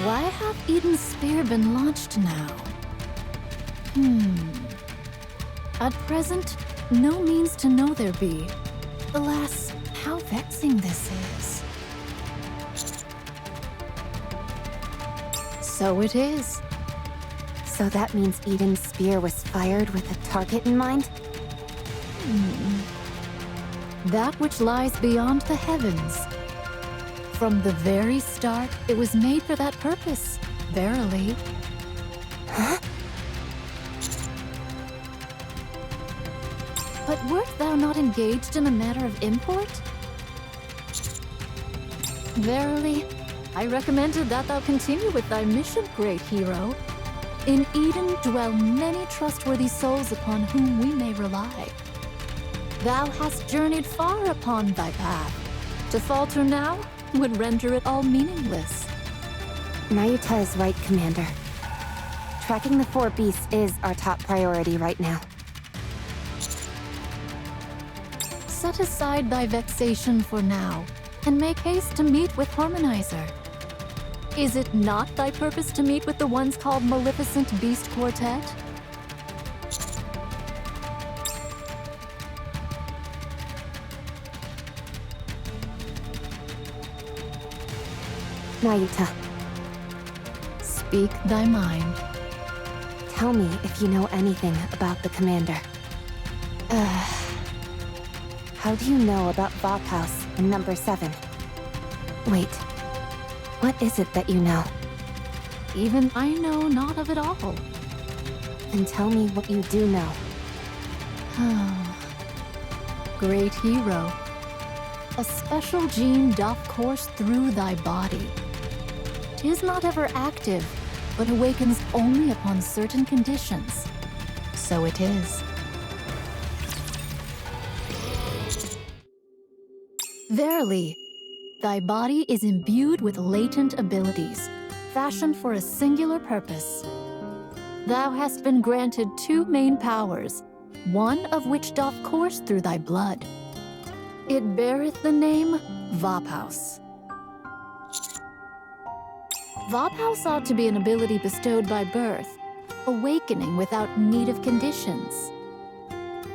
Why have Eden's spear been launched now? At present, no means to know there be. Alas, how vexing this is. So it is. So that means Eden's spear was fired with a target in mind? That which lies beyond the heavens. From the very start, it was made for that purpose, verily. Huh? But wert thou not engaged in a matter of import? Verily, I recommended that thou continue with thy mission, great hero. In Eden dwell many trustworthy souls upon whom we may rely. Thou hast journeyed far upon thy path. To falter now would render it all meaningless. Nayuta is right, Commander. Tracking the 4 beasts is our top priority right now. Set aside thy vexation for now, and make haste to meet with Harmonizer. Is it not thy purpose to meet with the ones called Maleficent Beast Quartet? Nayuta, Speak thy mind. tell me if you know anything about the Commander. How do you know about Vop House and number 7? Wait, what is it that you know? Even I know not of it all. Then tell me what you do know. Great hero, a special gene doth course through thy body. 'Tis not ever active, but awakens only upon certain conditions. So it is. Verily, thy body is imbued with latent abilities, fashioned for a singular purpose. Thou hast been granted 2 main powers, one of which doth course through thy blood. It beareth the name Vophouse. Vophouse ought to be an ability bestowed by birth, awakening without need of conditions.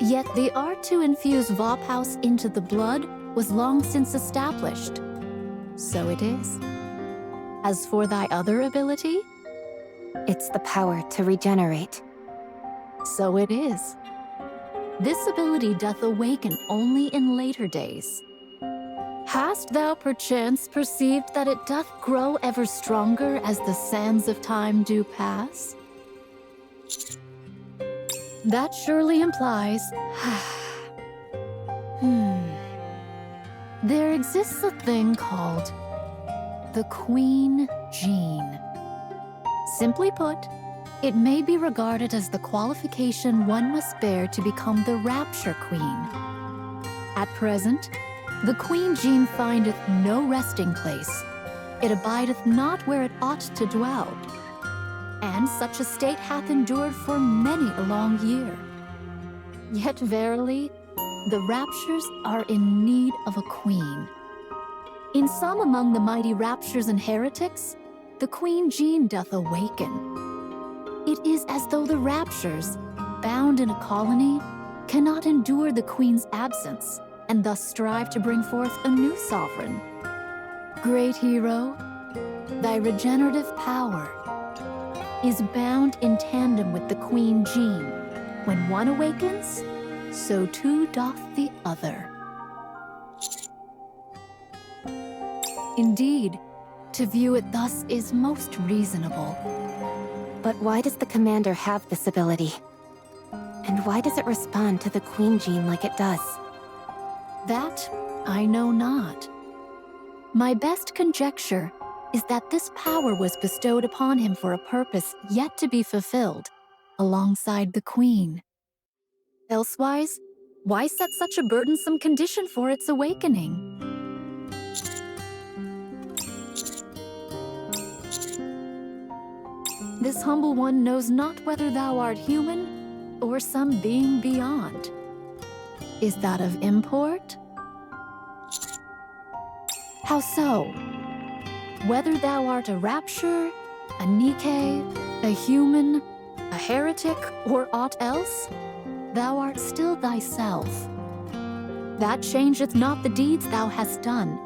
Yet the art to infuse Vophouse into the blood was long since established. So it is. As for thy other ability, It's the power to regenerate. so it is. This ability doth awaken only in later days. Hast thou perchance perceived that it doth grow ever stronger as the sands of time do pass? That surely implies... There exists a thing called the Queen Gene. Simply put, it may be regarded as the qualification one must bear to become the Rapture Queen. At present, the Queen Gene findeth no resting place. It abideth not where it ought to dwell. And such a state hath endured for many a long year. Yet verily, the Raptures are in need of a queen. In some among the mighty Raptures and heretics, the Queen Gene doth awaken. It is as though the Raptures, bound in a colony, cannot endure the Queen's absence, and thus strive to bring forth a new sovereign. Great hero, thy regenerative power is bound in tandem with the Queen Gene. When one awakens, so too doth the other. Indeed, to view it thus is most reasonable. But why does the Commander have this ability? And why does it respond to the Queen Gene like it does? That I know not. My best conjecture is that this power was bestowed upon him for a purpose yet to be fulfilled, alongside the Queen. Elsewise, why set such a burdensome condition for its awakening? This humble one knows not whether thou art human or some being beyond. Is that of import? How so? Whether thou art a rapture, a Nikke, a human, a heretic, or aught else, thou art still thyself. That changeth not the deeds thou hast done,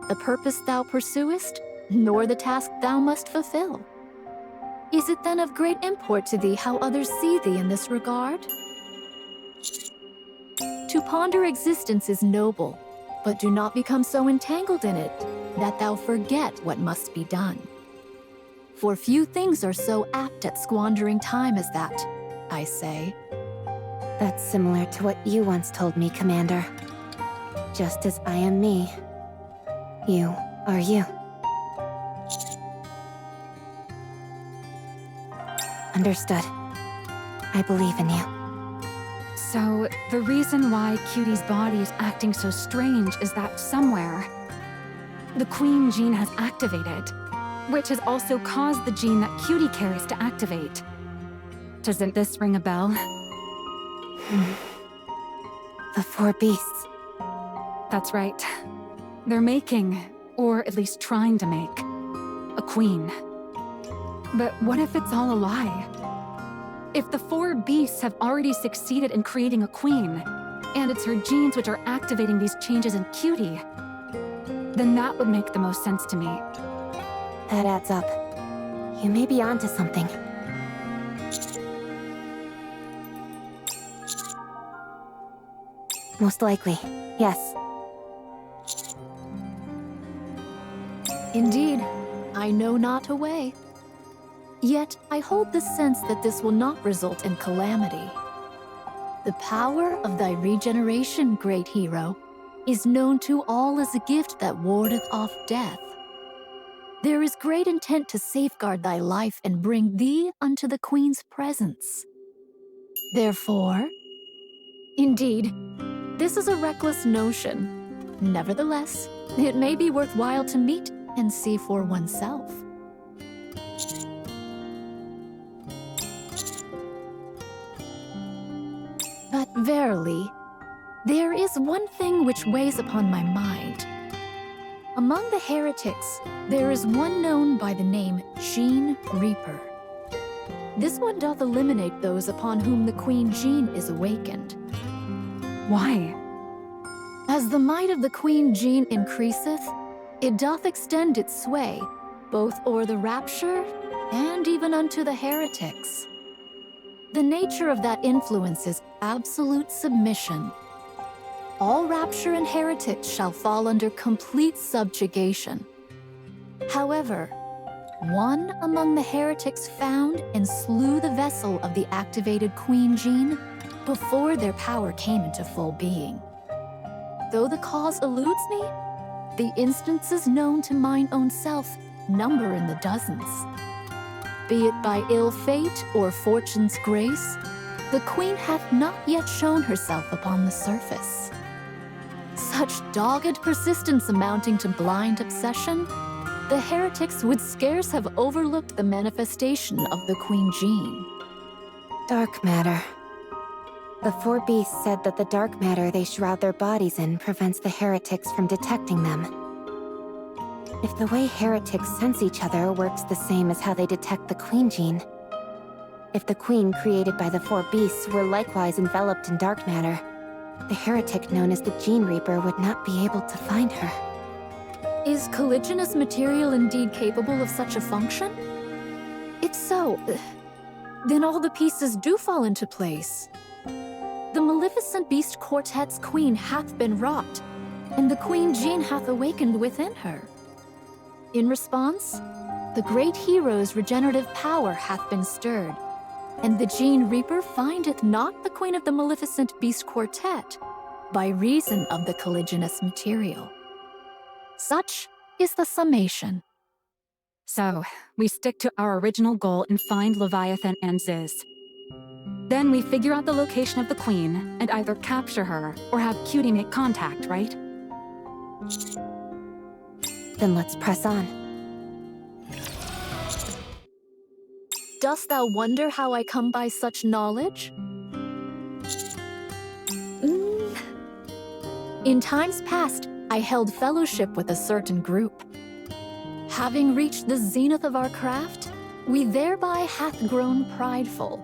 the purpose thou pursuest, nor the task thou must fulfill. Is it then of great import to thee how others see thee in this regard? To ponder existence is noble, but do not become so entangled in it that thou forget what must be done. For few things are so apt at squandering time as that, I say. That's similar to what you once told me, Commander. Just as I am me, you are you. Understood. I believe in you. So, the reason why Cutie's body is acting so strange is that somewhere, the Queen gene has activated, which has also caused the gene that Cutie carries to activate. Doesn't this ring a bell? The four beasts. That's right. They're making, or at least trying to make, a queen. But what if it's all a lie? If the four beasts have already succeeded in creating a queen, and it's her genes which are activating these changes in Cutie, then that would make the most sense to me. That adds up. You may be onto something. Most likely, yes. Indeed, I know not a way. Yet I hold the sense that this will not result in calamity. The power of thy regeneration, great hero, is known to all as a gift that wardeth off death. There is great intent to safeguard thy life and bring thee unto the Queen's presence. Therefore, indeed, this is a reckless notion. Nevertheless, it may be worthwhile to meet and see for oneself. But verily, there is one thing which weighs upon my mind. Among the heretics, there is one known by the name Gene Reaper. This one doth eliminate those upon whom the Queen Gene is awakened. Why? As the might of the Queen Gene increaseth, it doth extend its sway, both o'er the rapture and even unto the heretics. The nature of that influence is absolute submission. All rapture and heretics shall fall under complete subjugation. However, one among the heretics found and slew the vessel of the activated Queen Gene before their power came into full being. Though the cause eludes me, the instances known to mine own self number in the dozens. Be it by ill fate or fortune's grace, the Queen hath not yet shown herself upon the surface. Such dogged persistence amounting to blind obsession, the heretics would scarce have overlooked the manifestation of the Queen Gene. Dark matter. The four beasts said that the dark matter they shroud their bodies in prevents the heretics from detecting them. If the way heretics sense each other works the same as how they detect the Queen Gene, if the Queen created by the four beasts were likewise enveloped in dark matter, the heretic known as the Gene Reaper would not be able to find her. Is colliginous material indeed capable of such a function? If so, then all the pieces do fall into place. The maleficent beast quartet's queen hath been wrought, and the Queen Gene hath awakened within her. In response, the great hero's regenerative power hath been stirred, and the Gene Reaper findeth not the queen of the maleficent beast quartet by reason of the colliginous material. Such is the summation. So, we stick to our original goal and find Leviathan and Ziz. Then we figure out the location of the Queen and either capture her or have Cutie make contact, right? Then let's press on. Dost thou wonder how I come by such knowledge? In times past, I held fellowship with a certain group. Having reached the zenith of our craft, we thereby hath grown prideful.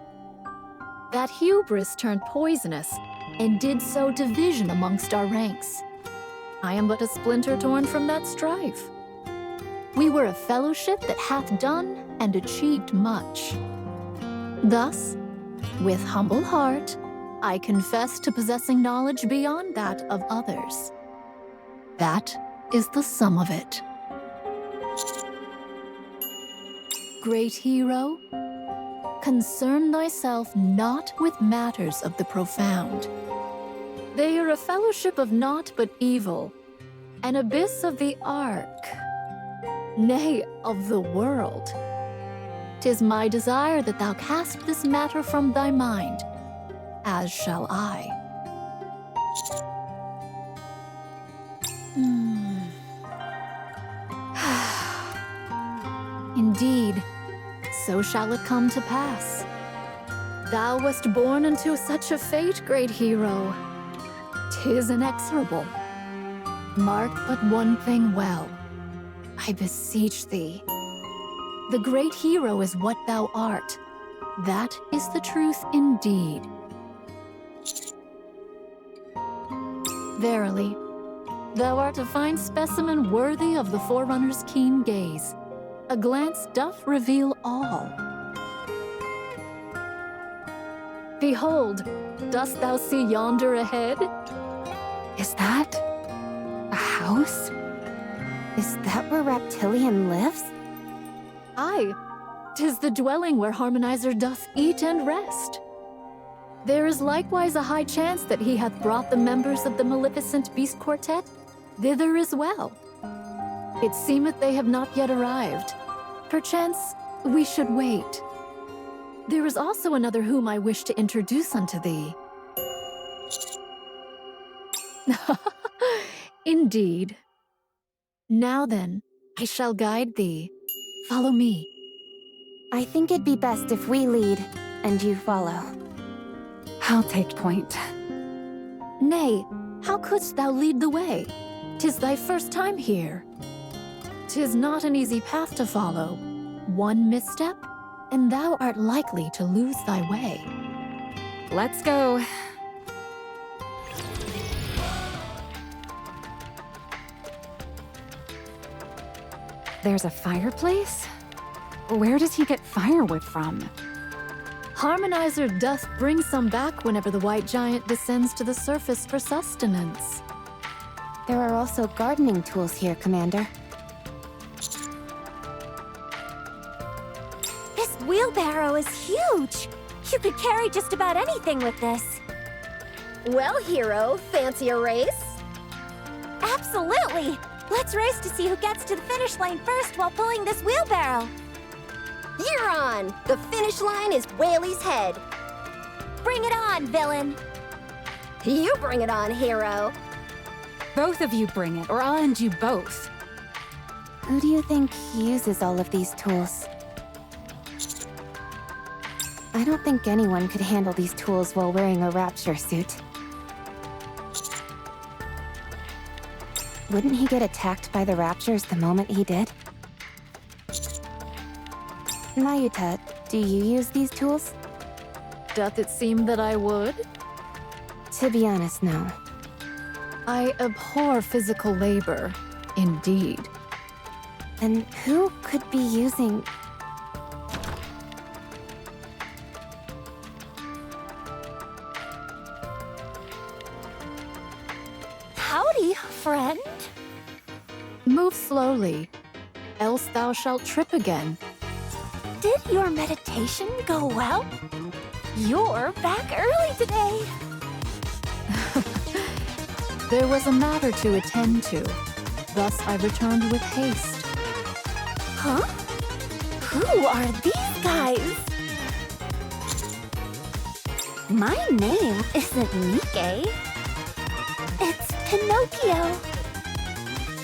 That hubris turned poisonous, and did sow division amongst our ranks. I am but a splinter torn from that strife. We were a fellowship that hath done and achieved much. Thus, with humble heart, I confess to possessing knowledge beyond that of others. That is the sum of it. Great hero, concern thyself not with matters of the profound. They are a fellowship of naught but evil, an abyss of the ark, nay, of the world. 'Tis my desire that thou cast this matter from thy mind, as shall I. Indeed, so shall it come to pass. Thou wast born unto such a fate, great hero. 'Tis inexorable. Mark but one thing well. I beseech thee. The great hero is what thou art. That is the truth indeed. Verily, thou art a fine specimen worthy of the Forerunner's keen gaze. A glance doth reveal all. Behold, dost thou see yonder ahead? Is that a house? Is that where Reptilian lives? Aye, 'tis the dwelling where Harmonizer doth eat and rest. There is likewise a high chance that he hath brought the members of the Maleficent Beast Quartet thither as well. It seemeth they have not yet arrived. Perchance we should wait. There is also another whom I wish to introduce unto thee. Indeed. Now then, I shall guide thee. Follow me. I think it'd be best if we lead, and you follow. I'll take point. Nay, how couldst thou lead the way? 'Tis thy first time here. 'Tis not an easy path to follow. One misstep, and thou art likely to lose thy way. Let's go. There's a fireplace? Where does he get firewood from? Harmonizer doth bring some back whenever the white giant descends to the surface for sustenance. There are also gardening tools here, Commander. This wheelbarrow is huge! You could carry just about anything with this. Well, hero, fancy a race? Absolutely! Let's race to see who gets to the finish line first while pulling this wheelbarrow. You're on! The finish line is Whaley's head. Bring it on, villain! You bring it on, hero. Both of you bring it, or I'll end you both. Who do you think uses all of these tools? I don't think anyone could handle these tools while wearing a rapture suit. Wouldn't he get attacked by the raptures the moment he did? Mayuta, do you use these tools? Doth it seem that I would? To be honest, no. I abhor physical labor, indeed. Then who could be using... Howdy, friend. Move slowly, else thou shalt trip again. Did your meditation go well? You're back early today. There was a matter to attend to, thus I returned with haste. Huh? Who are these guys? My name isn't Nikke. It's Pinocchio.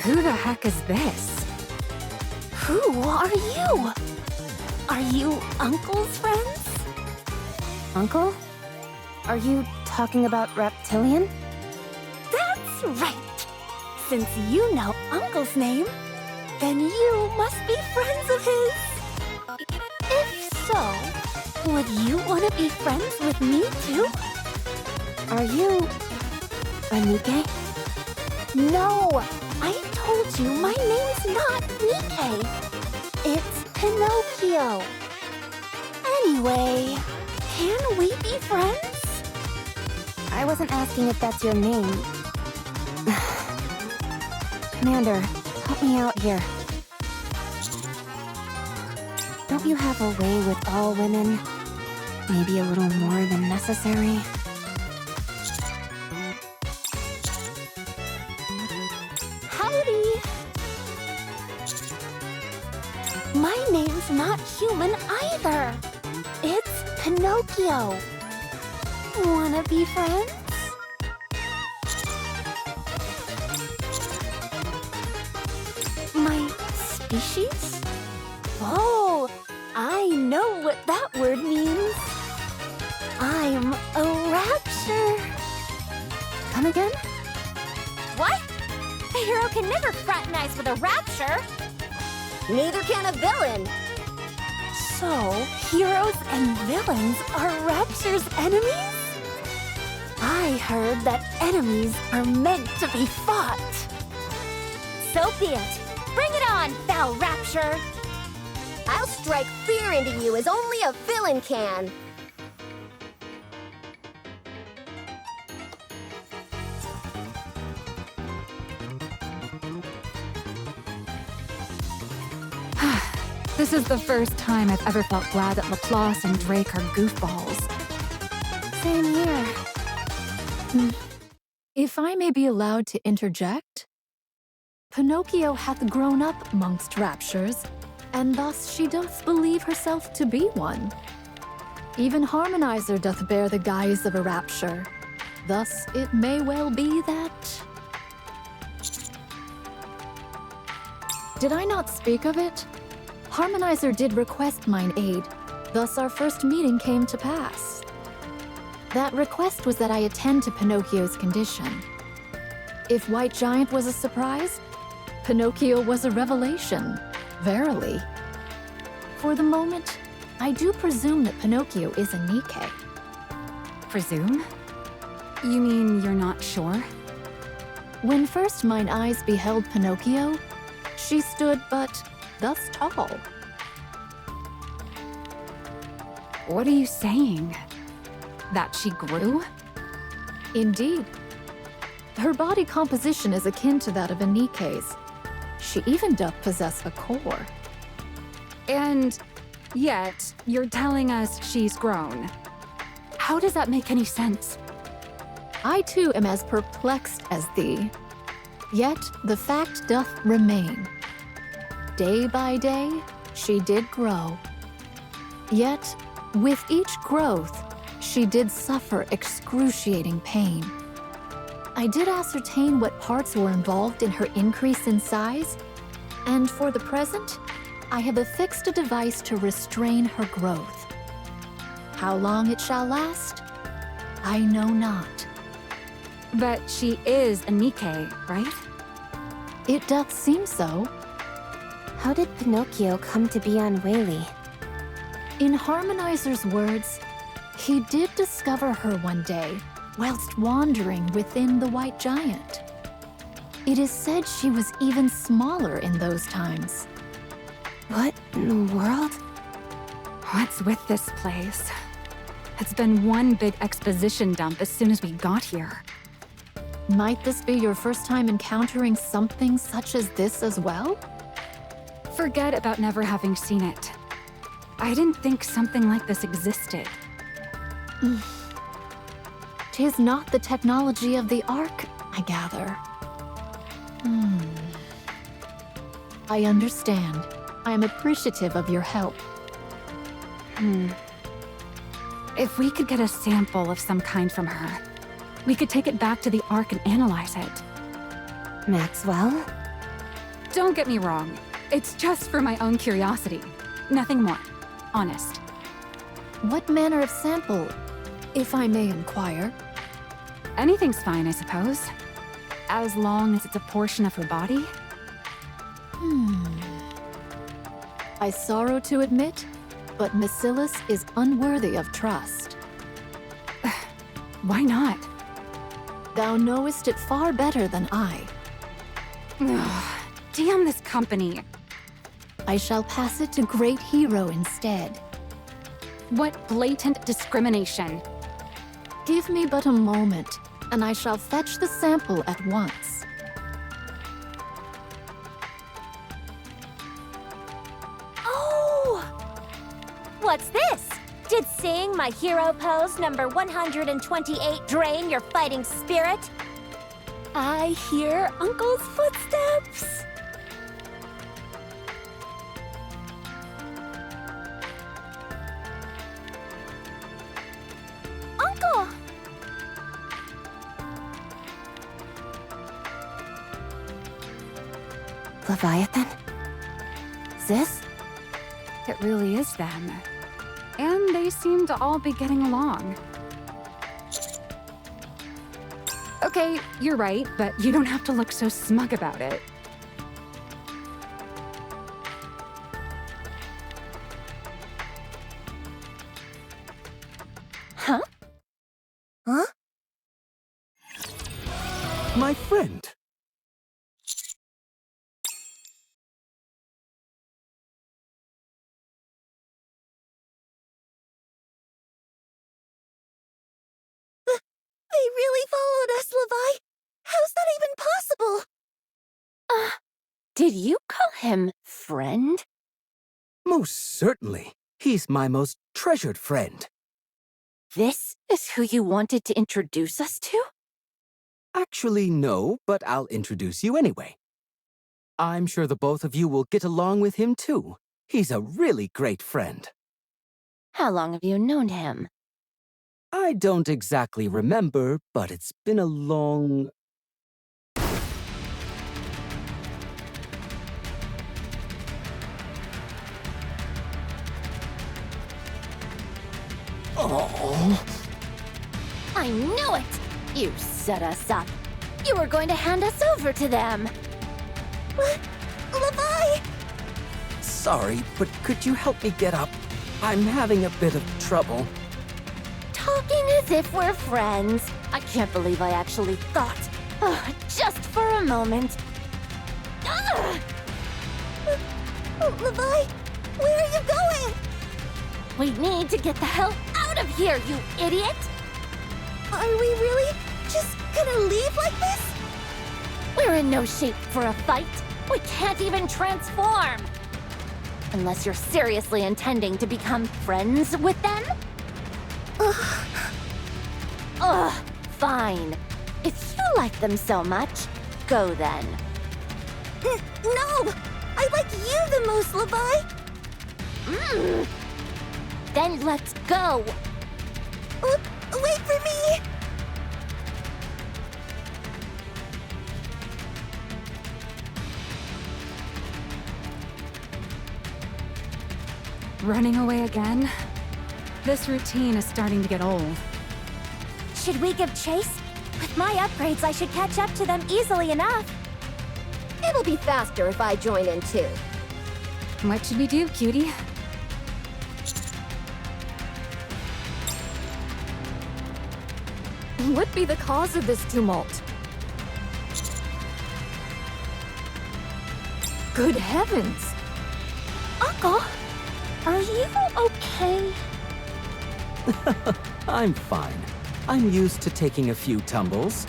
Who the heck is this? Who are you? Are you Uncle's friends? Uncle? Are you talking about Reptilian? That's right. Since you know Uncle's name, Then you must be friends of his. If so, would you want to be friends with me too? Are you a Nikke? No, I told you my name's not Nikke. It's Pinocchio. Anyway, can we be friends? I wasn't asking if that's your name. Commander, help me out here. Don't you have a way with all women? Maybe a little more than necessary? Howdy. My name's not human either. It's Pinocchio. Wanna be friends? My species? Oh, I know what that word means. I'm a rapture. Come again? What? A hero can never fraternize with a rapture. Neither can a villain. So, heroes and villains are Rapture's enemies? I heard that enemies are meant to be fought. So be it. Bring it on, foul Rapture! I'll strike fear into you as only a villain can. This is the first time I've ever felt glad that Laplace and Drake are goofballs. Same here. If I may be allowed to interject, Pinocchio hath grown up amongst raptures, and thus she doth believe herself to be one. Even Harmonizer doth bear the guise of a rapture. Thus it may well be that... Did I not speak of it? Harmonizer did request mine aid, thus our first meeting came to pass. That request was that I attend to Pinocchio's condition. If White Giant was a surprise, Pinocchio was a revelation, verily. For the moment, I do presume that Pinocchio is a Nikke. Presume? You mean you're not sure? When first mine eyes beheld Pinocchio, she stood but thus tall. What are you saying? That she grew? Indeed. Her body composition is akin to that of a Nikke's. She even doth possess a core. And yet, you're telling us she's grown. How does that make any sense? I too am as perplexed as thee. Yet the fact doth remain. Day by day, she did grow. Yet, with each growth, she did suffer excruciating pain. I did ascertain what parts were involved in her increase in size, and for the present, I have affixed a device to restrain her growth. How long it shall last, I know not. But she is a Nikke, right? It doth seem so. How did Pinocchio come to be on Whaley? In Harmonizer's words, he did discover her one day, whilst wandering within the White Giant. It is said she was even smaller in those times. What in the world? What's with this place? It's been one big exposition dump as soon as we got here. Might this be your first time encountering something such as this as well? Forget about never having seen it. I didn't think something like this existed. 'Tis not the technology of the Ark, I gather. I understand. I am appreciative of your help. If we could get a sample of some kind from her, we could take it back to the Ark and analyze it. Maxwell? Don't get me wrong. It's just for my own curiosity. Nothing more. Honest. What manner of sample, if I may inquire? Anything's fine, I suppose. As long as it's a portion of her body. I sorrow to admit, but Macillus is unworthy of trust. Why not? Thou knowest it far better than I. Ugh, damn this company. I shall pass it to Great Hero instead. What blatant discrimination. Give me but a moment, and I shall fetch the sample at once. Oh! What's this? Did seeing my hero pose number 128 drain your fighting spirit? I hear Uncle's footsteps. Uncle! Leviathan? This? It really is them. And they seem to all be getting along. Okay, you're right, but you don't have to look so smug about it. Huh? Huh? My friend. They really followed us, Levi. How's that even possible? Did you call him friend? Most certainly. He's my most treasured friend. This is who you wanted to introduce us to? Actually, no, but I'll introduce you anyway. I'm sure the both of you will get along with him too. He's a really great friend. How long have you known him? I don't exactly remember, but it's been a long... Oh, I knew it! You set us up. You were going to hand us over to them. Levi! sorry, but could you help me get up? I'm having a bit of trouble. Talking as if we're friends. I can't believe I actually thought. Just for a moment. Levi, where are you going? We need to get the hell out of here, you idiot! Are we really just gonna leave like this? We're in no shape for a fight. We can't even transform. Unless you're seriously intending to become friends with them? Ugh, fine. If you like them so much, go then. No! I like you the most, Levi! Then let's go. Wait for me! Running away again? This routine is starting to get old. Should we give chase? With my upgrades, I should catch up to them easily enough. It'll be faster if I join in too. What should we do, cutie? What be the cause of this tumult? Good heavens! Uncle, are you okay? I'm fine. I'm used to taking a few tumbles.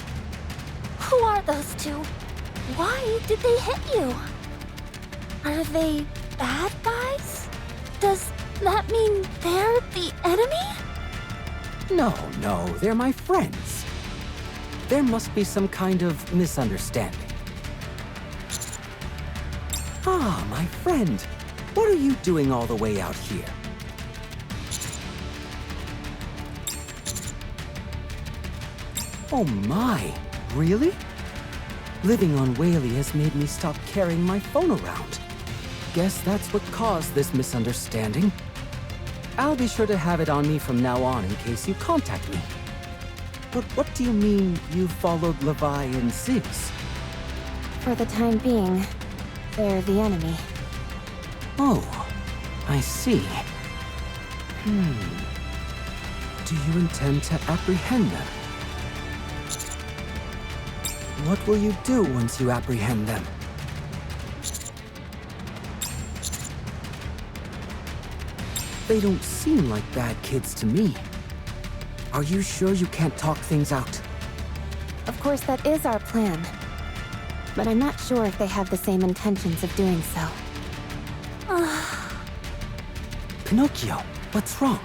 Who are those two? Why did they hit you? Are they bad guys? Does that mean they're the enemy? No, they're my friends. There must be some kind of misunderstanding. Ah, my friend. What are you doing all the way out here? Oh my, really? Living on Whaley has made me stop carrying my phone around. Guess that's what caused this misunderstanding. I'll be sure to have it on me from now on in case you contact me. But what do you mean you followed Levi and Zeus? For the time being, They're the enemy. Oh, I see. Do you intend to apprehend them? What will you do once you apprehend them? They don't seem like bad kids to me. Are you sure you can't talk things out? Of course, that is our plan. But I'm not sure if they have the same intentions of doing so. Pinocchio, what's wrong?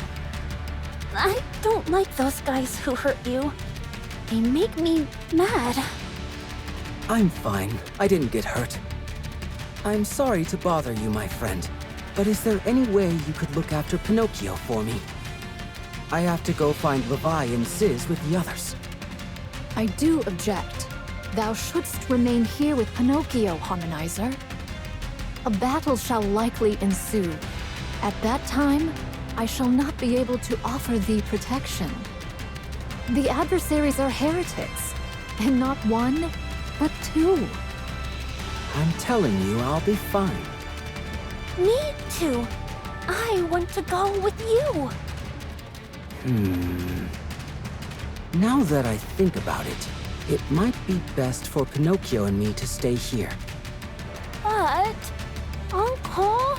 I don't like those guys who hurt you. They make me mad. I'm fine. I didn't get hurt. I'm sorry to bother you, my friend, but is there any way you could look after Pinocchio for me? I have to go find Levi and Ziz with the others. I do object. Thou shouldst remain here with Pinocchio, Harmonizer. A battle shall likely ensue. At that time, I shall not be able to offer thee protection. The adversaries are heretics, and not one, but two. I'm telling you, I'll be fine. Me too. I want to go with you. Now that I think about it, it might be best for Pinocchio and me to stay here. But, Uncle...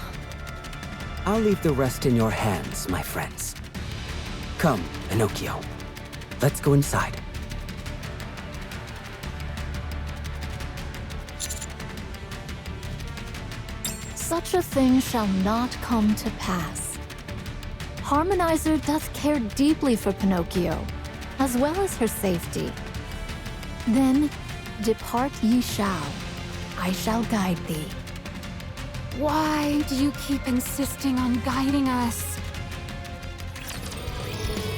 I'll leave the rest in your hands, my friends. Come, Pinocchio. Let's go inside. Such a thing shall not come to pass. Harmonizer doth care deeply for Pinocchio, as well as her safety. Then, depart ye shall. I shall guide thee. Why do you keep insisting on guiding us?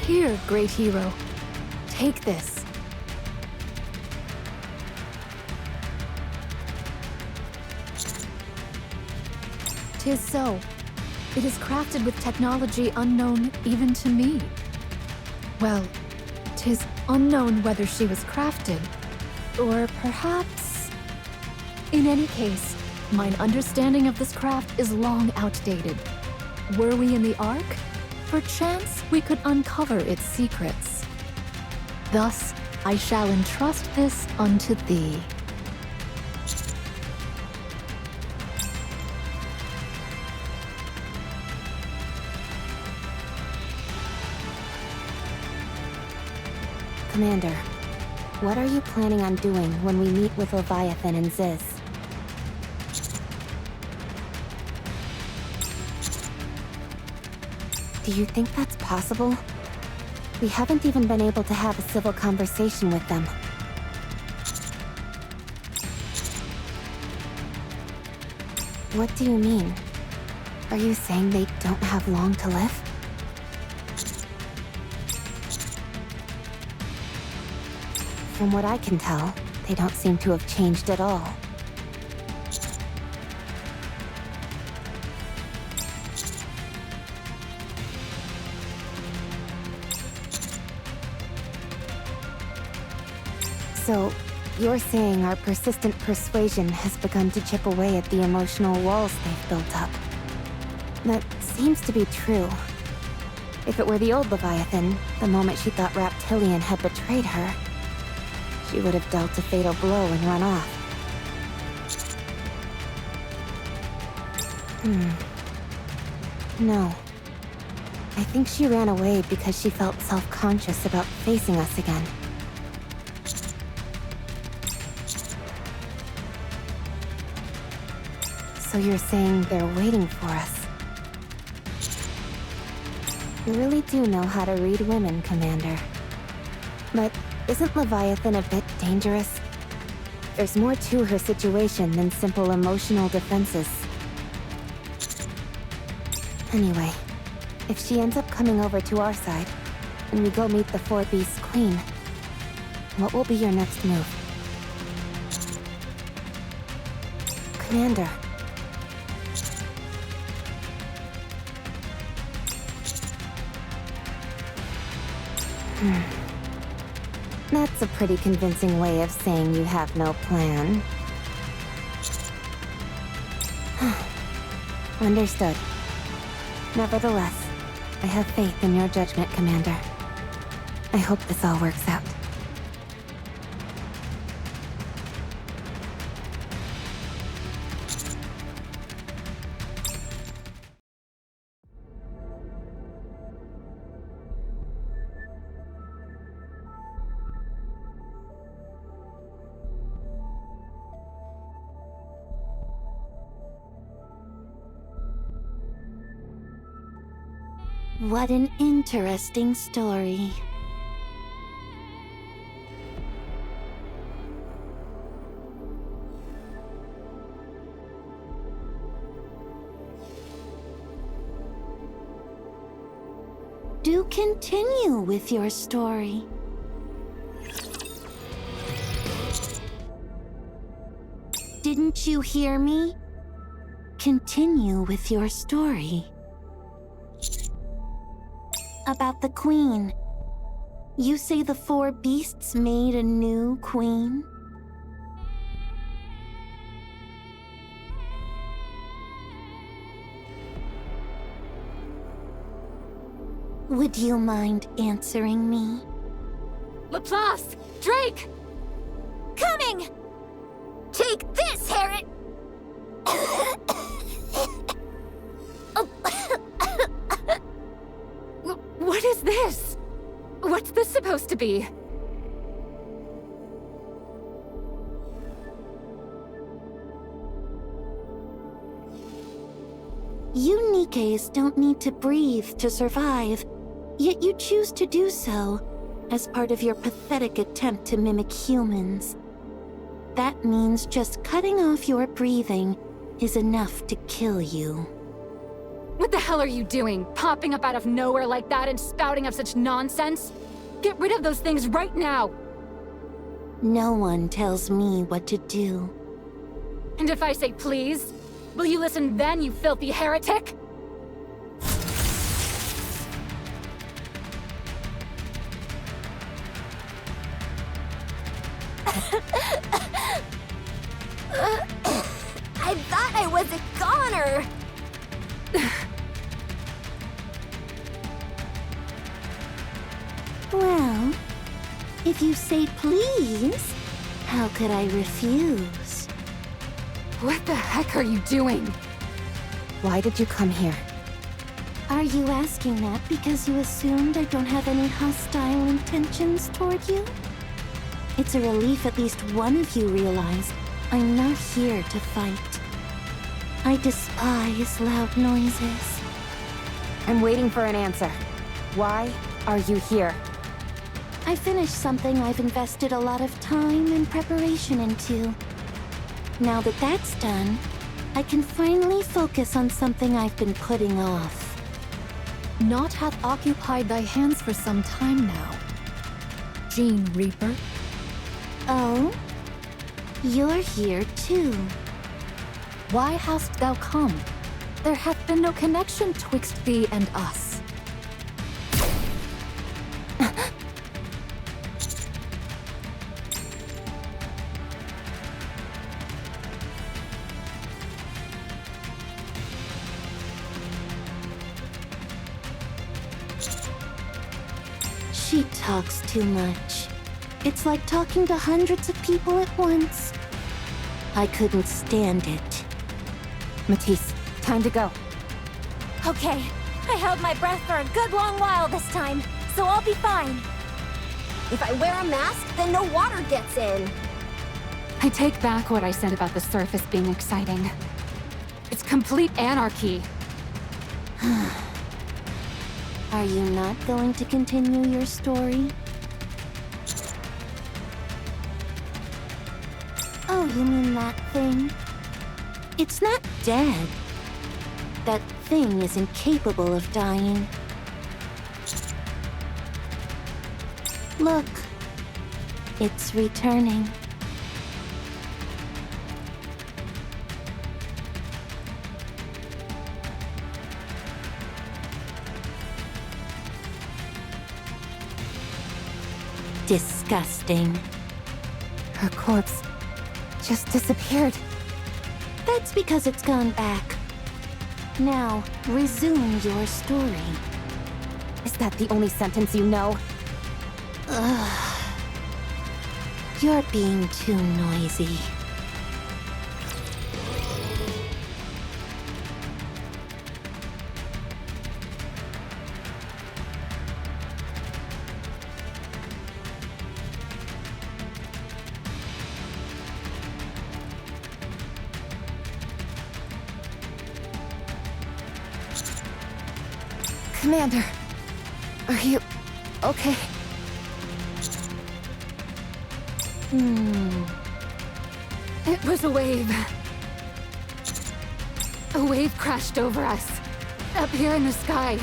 Here, great hero. Take this. 'Tis so. It is crafted with technology unknown even to me. Well, 'tis unknown whether she was crafted, or perhaps... In any case, mine understanding of this craft is long outdated. Were we in the Ark, perchance we could uncover its secrets. Thus, I shall entrust this unto thee. Commander, what are you planning on doing when we meet with Leviathan and Ziz? Do you think that's possible? We haven't even been able to have a civil conversation with them. What do you mean? Are you saying they don't have long to live? From what I can tell, they don't seem to have changed at all. So, you're saying our persistent persuasion has begun to chip away at the emotional walls they've built up. That seems to be true. If it were the old Leviathan, the moment she thought Reptilian had betrayed her, she would have dealt a fatal blow and run off. No. I think she ran away because she felt self-conscious about facing us again. So you're saying they're waiting for us? You really do know how to read women, Commander. But isn't Leviathan a bit dangerous? There's more to her situation than simple emotional defenses. Anyway, if she ends up coming over to our side, and we go meet the Four Beasts Queen, what will be your next move? Commander. That's a pretty convincing way of saying you have no plan. Understood. Nevertheless, I have faith in your judgment, Commander. I hope this all works out. What an interesting story. Do continue with your story. Didn't you hear me? Continue with your story. About the queen. You say the four beasts made a new queen? Would you mind answering me? Laplace! Drake! Coming! Take this, Harriet! What is this? What's this supposed to be? You Nikkes don't need to breathe to survive, yet you choose to do so as part of your pathetic attempt to mimic humans. That means just cutting off your breathing is enough to kill you. What the hell are you doing? Popping up out of nowhere like that and spouting up such nonsense? Get rid of those things right now! No one tells me what to do. And if I say please, will you listen then, you filthy heretic? I thought I was a goner! Well, if you say please, how could I refuse? What the heck are you doing? Why did you come here? Are you asking that because you assumed I don't have any hostile intentions toward you? It's a relief at least one of you realized I'm not here to fight. I despise loud noises. I'm waiting for an answer. Why are you here? I finished something I've invested a lot of time and preparation into. Now that that's done, I can finally focus on something I've been putting off. Naught hath occupied thy hands for some time now. Gene Reaper, Oh? You're here too. why hast thou come? There hath been no connection twixt thee and us. She talks too much. It's like talking to hundreds of people at once. I couldn't stand it. Matisse, time to go. Okay, I held my breath for a good long while this time, so I'll be fine. If I wear a mask, then no water gets in. I take back what I said about the surface being exciting. It's complete anarchy. Are you not going to continue your story? Oh, you mean that thing? It's not dead. That thing is incapable of dying. Look, it's returning. Disgusting. Her corpse just disappeared. That's because it's gone back. Now, resume your story. Is that the only sentence you know? Ugh. You're being too noisy. Commander, are you okay? It was a wave. A wave crashed over us. Up here in the sky.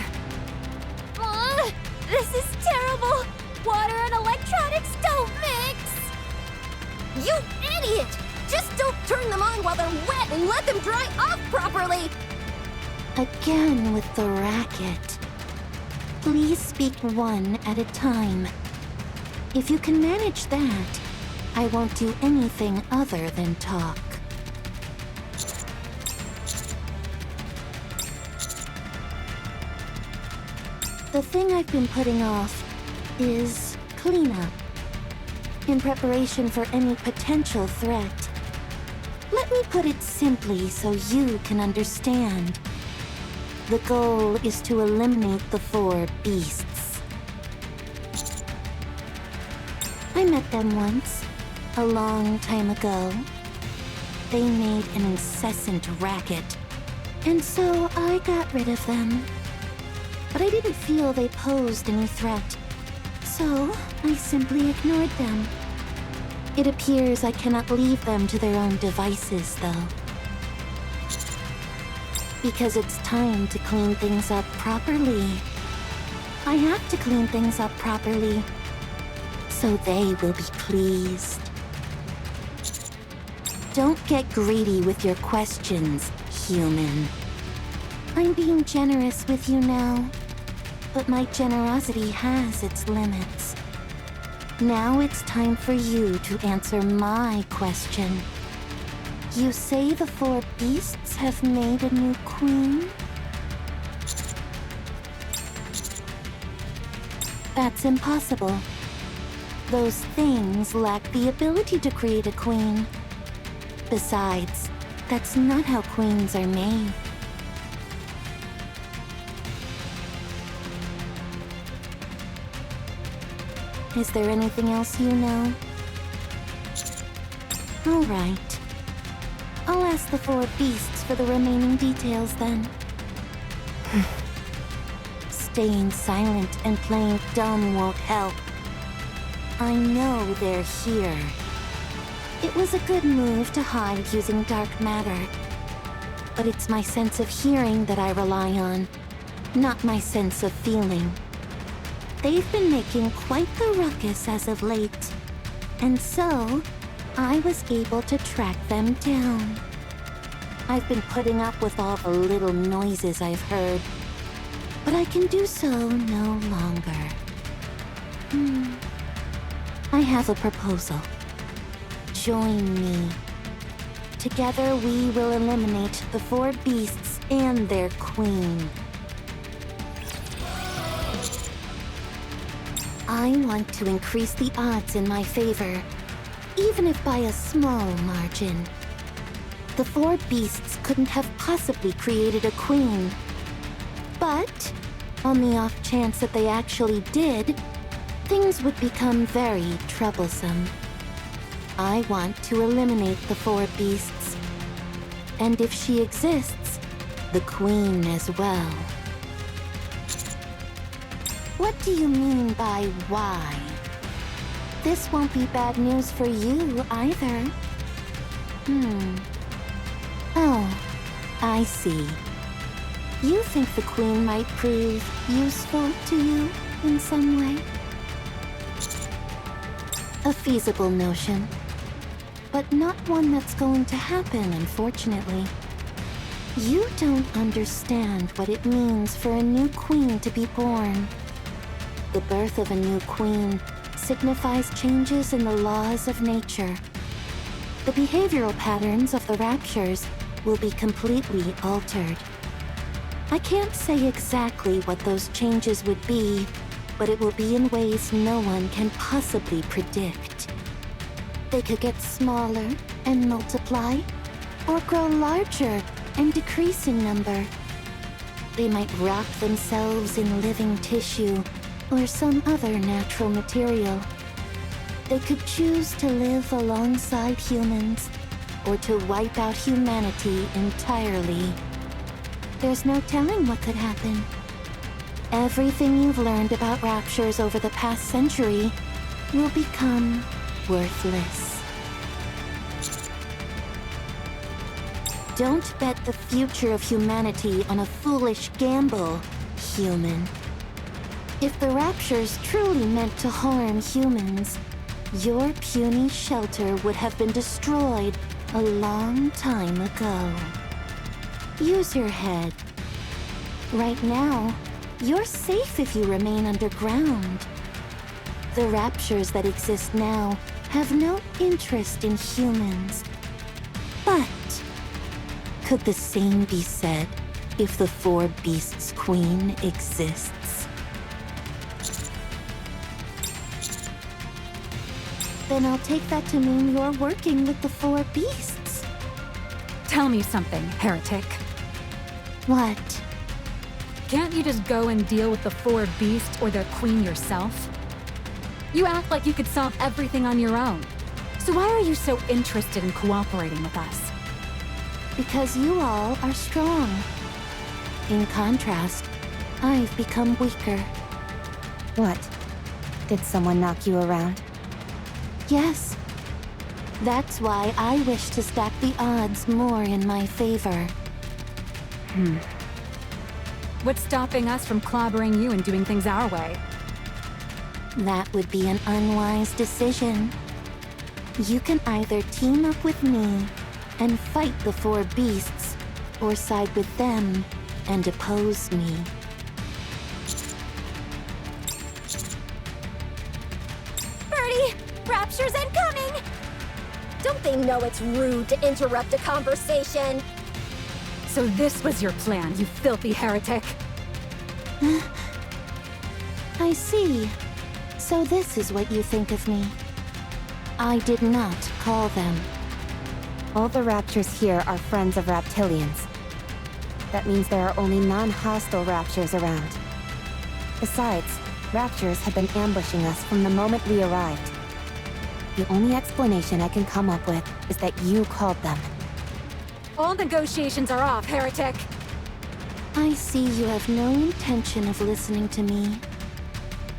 This is terrible! Water and electronics don't mix! You idiot! Just don't turn them on while they're wet and let them dry off properly! Again with the racket. Please speak one at a time. If you can manage that, I won't do anything other than talk. The thing I've been putting off is cleanup. In preparation for any potential threat. Let me put it simply so you can understand. The goal is to eliminate the 4 beasts. I met them once, a long time ago. They made an incessant racket, and so I got rid of them. But I didn't feel they posed any threat, so I simply ignored them. It appears I cannot leave them to their own devices, though. Because it's time to clean things up properly. I have to clean things up properly, so they will be pleased. Don't get greedy with your questions, human. I'm being generous with you now, but my generosity has its limits. Now it's time for you to answer my question. You say the 4 beasts have made a new queen? That's impossible. Those things lack the ability to create a queen. Besides, that's not how queens are made. Is there anything else you know? All right. I'll ask the 4 beasts for the remaining details then. Staying silent and playing dumb won't help. I know they're here. It was a good move to hide using dark matter. But it's my sense of hearing that I rely on, not my sense of feeling. They've been making quite the ruckus as of late, and so I was able to track them down. I've been putting up with all the little noises I've heard, but I can do so no longer. I have a proposal. Join me. Together we will eliminate the 4 beasts and their queen. I want to increase the odds in my favor, even if by a small margin. The 4 beasts couldn't have possibly created a queen. But, on the off chance that they actually did, things would become very troublesome. I want to eliminate the 4 beasts. And if she exists, the queen as well. What do you mean by why? This won't be bad news for you either. Oh, I see. You think the queen might prove useful to you in some way? A feasible notion, but not one that's going to happen, unfortunately. You don't understand what it means for a new queen to be born. The birth of a new queen signifies changes in the laws of nature. The behavioral patterns of the raptures will be completely altered. I can't say exactly what those changes would be, but it will be in ways no one can possibly predict. They could get smaller and multiply, or grow larger and decrease in number. They might wrap themselves in living tissue or some other natural material. They could choose to live alongside humans or to wipe out humanity entirely. There's no telling what could happen. Everything you've learned about raptures over the past century will become worthless. Don't bet the future of humanity on a foolish gamble, human. If the raptures truly meant to harm humans, your puny shelter would have been destroyed a long time ago. Use your head. Right now, you're safe if you remain underground. The raptures that exist now have no interest in humans. But could the same be said if the Four Beasts Queen exists? Then I'll take that to mean you're working with the Four Beasts. Tell me something, heretic. What? Can't you just go and deal with the Four Beasts or their queen yourself? You act like you could solve everything on your own. So why are you so interested in cooperating with us? Because you all are strong. In contrast, I've become weaker. What? Did someone knock you around? Yes. That's why I wish to stack the odds more in my favor. What's stopping us from clobbering you and doing things our way? That would be an unwise decision. You can either team up with me and fight the Four Beasts, or side with them and oppose me. Birdie! Rapture's incoming! Don't they know it's rude to interrupt a conversation? So this was your plan, you filthy heretic? I see. So this is what you think of me. I did not call them. All the raptures here are friends of reptilians. That means there are only non-hostile raptures around. Besides, raptures have been ambushing us from the moment we arrived. The only explanation I can come up with is that you called them. All negotiations are off, heretic! I see you have no intention of listening to me.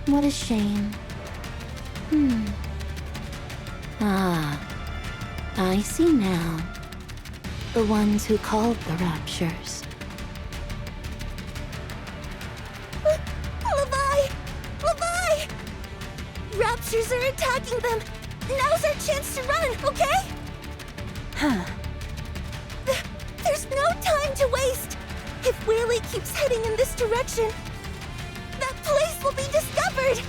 What a shame. I see now. The ones who called the raptures. Levi! Levi! Raptures are attacking them! Now's our chance to run, okay? There's no time to waste! If Whaley keeps heading in this direction, that place will be discovered!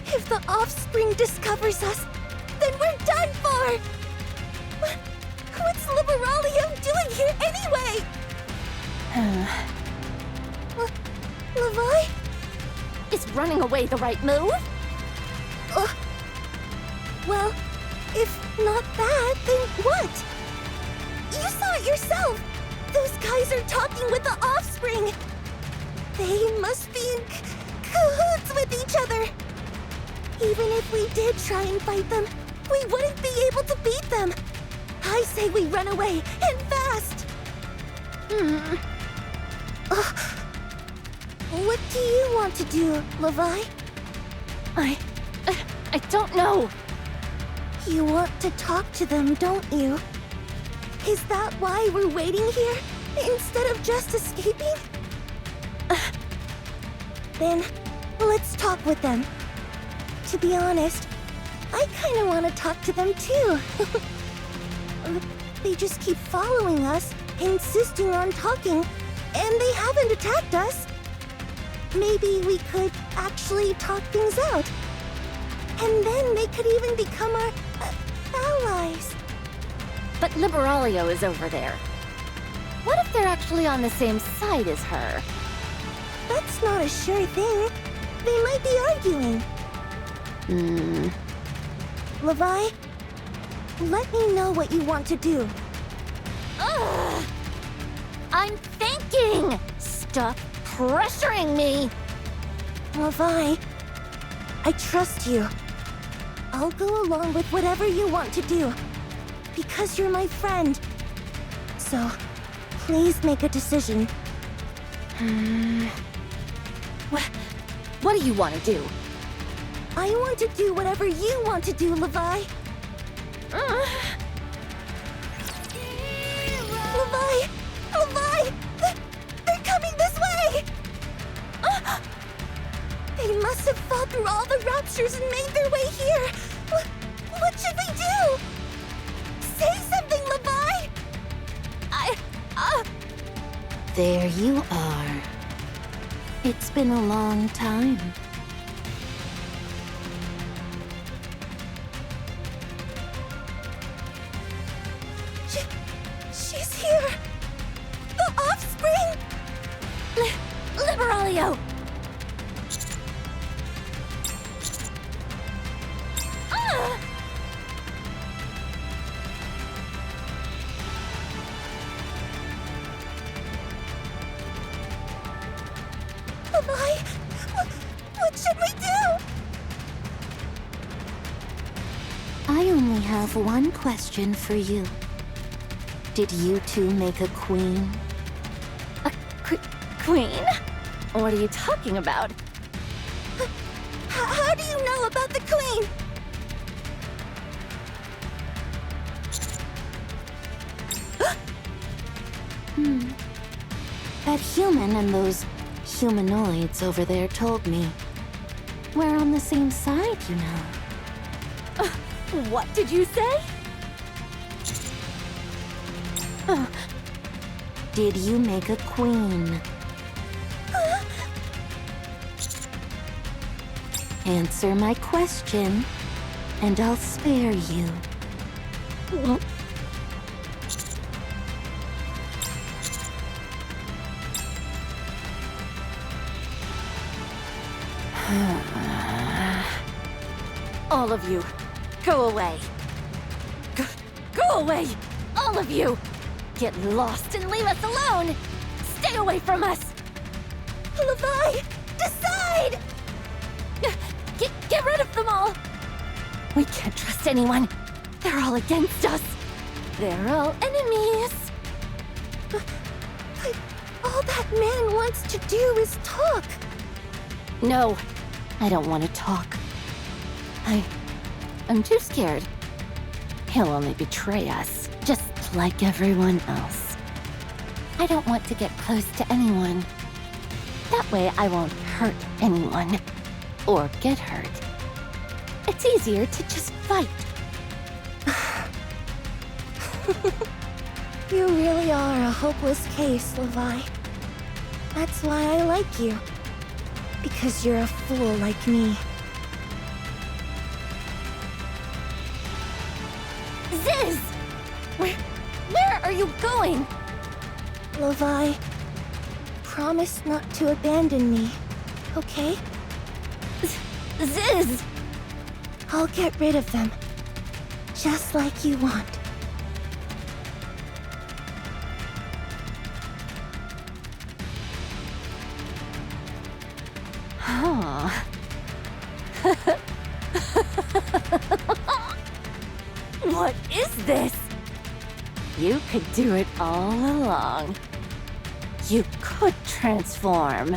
If the offspring discovers us, then we're done for! What's Liberalio doing here anyway? Levi? Is running away the right move? Well, if not that, then what? You saw it yourself! Those guys are talking with the offspring! They must be in cahoots with each other! Even if we did try and fight them, we wouldn't be able to beat them! I say we run away, and fast! What do you want to do, Levi? I don't know. You want to talk to them, don't you? Is that why we're waiting here, instead of just escaping? Then, let's talk with them. To be honest, I kinda wanna talk to them too. They just keep following us, insisting on talking, and they haven't attacked us. Maybe we could actually talk things out. And then they could even become our allies. But Liberalio is over there. What if they're actually actually on the same side as her. That's not a sure thing. They might be arguing. Levi, let me know what you want to do. Ugh! I'm thinking! Stop pressuring me! Levi, I trust you. I'll go along with whatever you want to do. Because you're my friend. So, please make a decision. What do you want to do? I want to do whatever you want to do, Levi. Levi! Levi! They're coming this way! They must have fought through all the raptures and made their way here. What should we do? Say something, Levi! There you are. It's been a long time. She's here! The offspring! Liberaglio! Levi, what should we do? I only have one question for you. Did you two make a queen? A queen? What are you talking about? How do you know about the queen? That human and those humanoids over there told me. We're on the same side, you know. What did you say? Did you make a queen? Answer my question, and I'll spare you. All of you, go away. Go away! All of you! Get lost and leave us alone! Stay away from us! Levi, decide! Get rid of them all! We can't trust anyone. They're all against us. They're all enemies. But all that man wants to do is talk. No, I don't want to talk. I'm too scared. He'll only betray us, just like everyone else. I don't want to get close to anyone. That way I won't hurt anyone. Or get hurt. It's easier to just fight. You really are a hopeless case, Levi. That's why I like you. Because you're a fool like me. Ziz! Where are you going? Levi, promise not to abandon me, okay? Ziz! I'll get rid of them. Just like you want. Huh. What is this? You could do it all along. You could transform.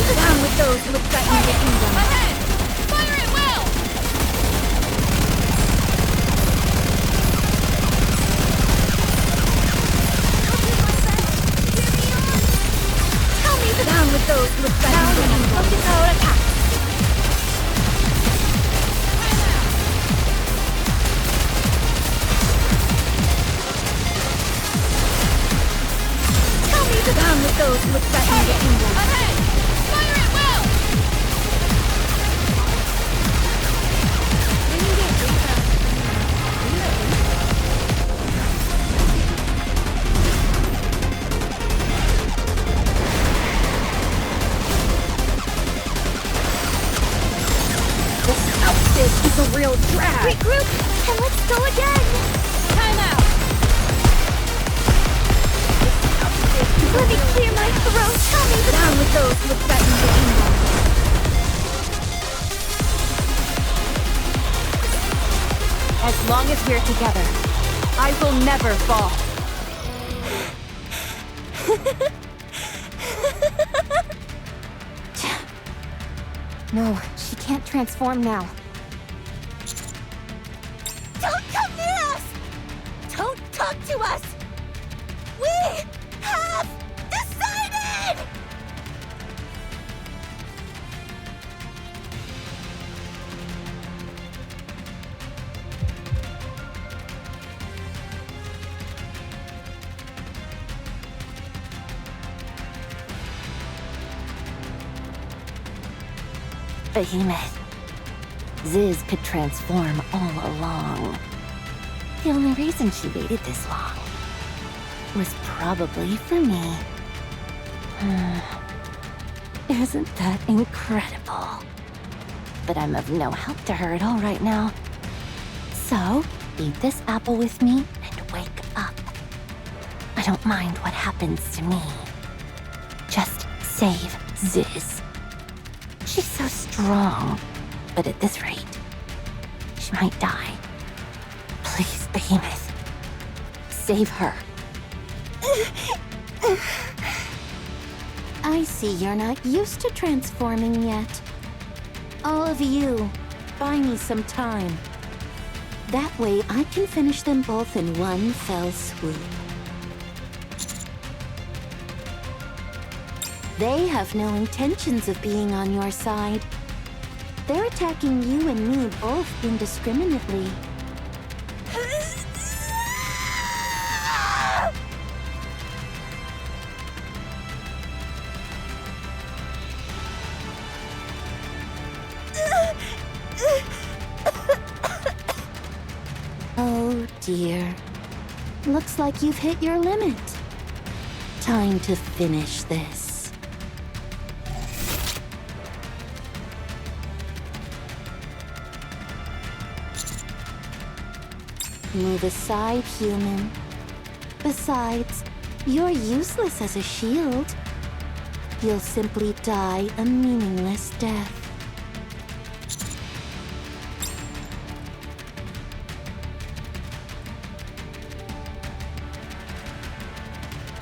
Down with those who would threaten the kingdom. Ahead! Fire it well! Down with those who would threaten the kingdom. Our attack. Down with those who would This is a real drag! Regroup, and let's go again! Time out! Let me clear my throat. Tell me the Down with those who threaten the kingdom. As long as we're together, I will never fall. No, she can't transform now. Don't come near us! Don't talk to us! We have decided! Behemoth. Ziz could transform all along. The only reason she waited this long was probably for me. Isn't that incredible? But I'm of no help to her at all right now. So, eat this apple with me and wake up. I don't mind what happens to me. Just save Ziz. She's so strong, but at this rate, she might die. Please, Behemoth, save her. I see you're not used to transforming yet. All of you, buy me some time. That way I can finish them both in one fell swoop. They have no intentions of being on your side. They're attacking you and me both indiscriminately. Oh dear. Looks like you've hit your limit. Time to finish this. Move aside, human. Besides, you're useless as a shield. You'll simply die a meaningless death.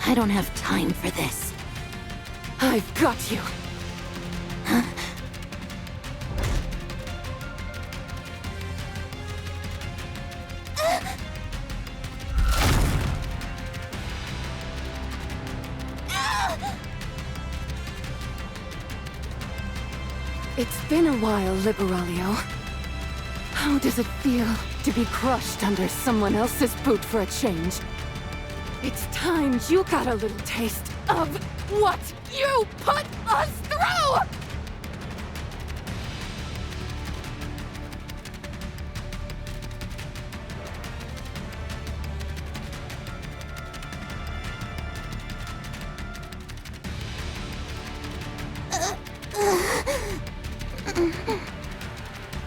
I don't have time for this. I've got you. It's been a while, Liberalio. How does it feel to be crushed under someone else's boot for a change? It's time you got a little taste of what you put us through!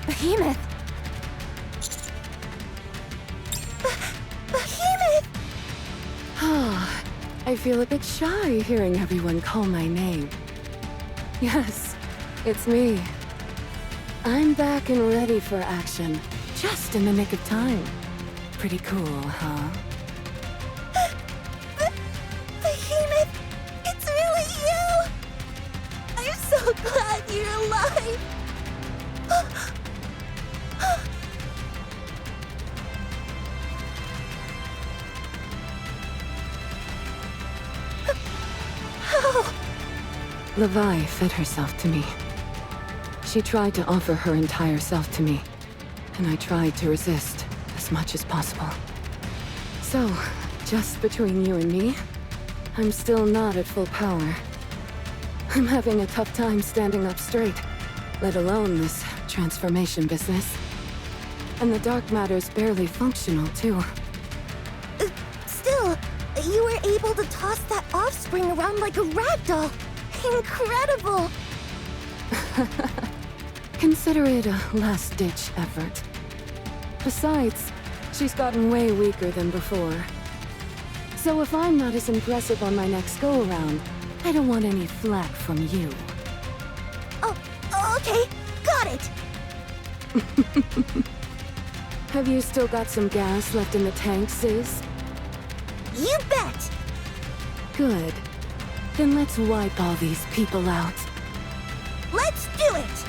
Behemoth! Behemoth! I feel a bit shy hearing everyone call my name. Yes, it's me. I'm back and ready for action. Just in the nick of time. Pretty cool, huh? Behemoth! It's really you! I'm so glad you're alive! How? Levi fed herself to me. She tried to offer her entire self to me, and I tried to resist as much as possible. So, just between you and me, I'm still not at full power. I'm having a tough time standing up straight, let alone this transformation business. And the dark matter's barely functional, too. Still, you were able to toss that offspring around like a ragdoll. Incredible! Consider it a last-ditch effort. Besides, she's gotten way weaker than before. So if I'm not as impressive on my next go-around, I don't want any flack from you. Oh, okay. Got it. Have you still got some gas left in the tank, sis? You bet. Good. Then let's wipe all these people out. Let's do it.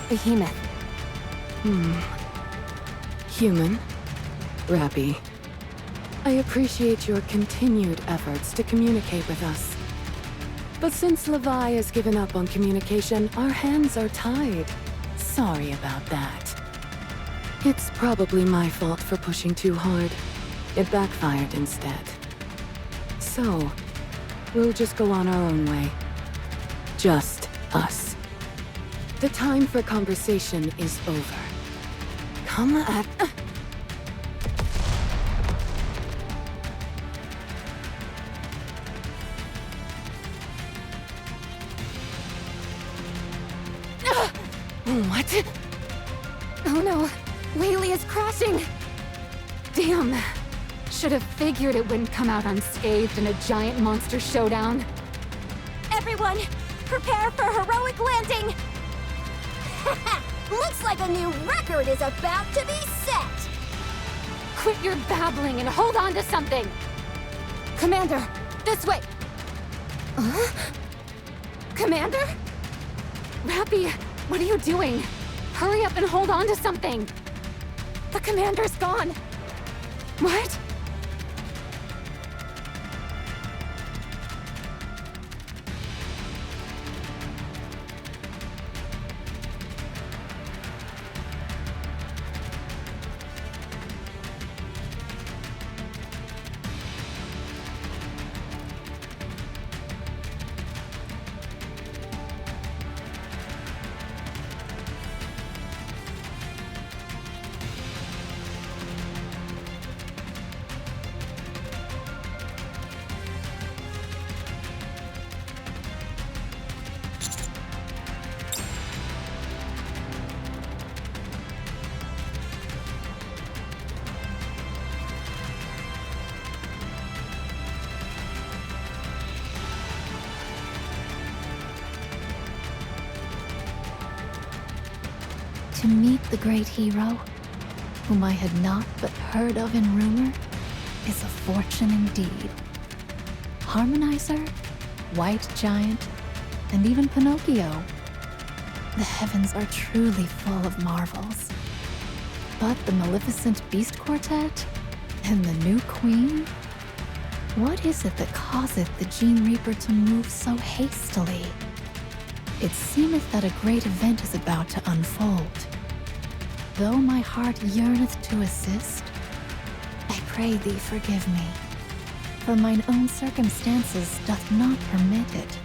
Behemoth. Human. Rapi. I appreciate your continued efforts to communicate with us. But since Levi has given up on communication, our hands are tied. Sorry about that. It's probably my fault for pushing too hard. It backfired instead. So, we'll just go on our own way. Just us. The time for conversation is over. Come at... What? Oh no, Whaley is crashing! Damn. Should have figured it wouldn't come out unscathed in a giant monster showdown. Everyone, prepare for heroic landing. Looks like a new record is about to be set. Quit your babbling and hold on to something! Commander, this way! Commander? Rapi, what are you doing? Hurry up and hold on to something! The commander's gone! What? To meet the great hero, whom I had not but heard of in rumor, is a fortune indeed. Harmonizer, White Giant, and even Pinocchio. The heavens are truly full of marvels. But the Maleficent Beast Quartet? And the new Queen? What is it that causeth the Gene Reaper to move so hastily? It seemeth that a great event is about to unfold. Though my heart yearneth to assist, I pray thee forgive me, for mine own circumstances doth not permit it.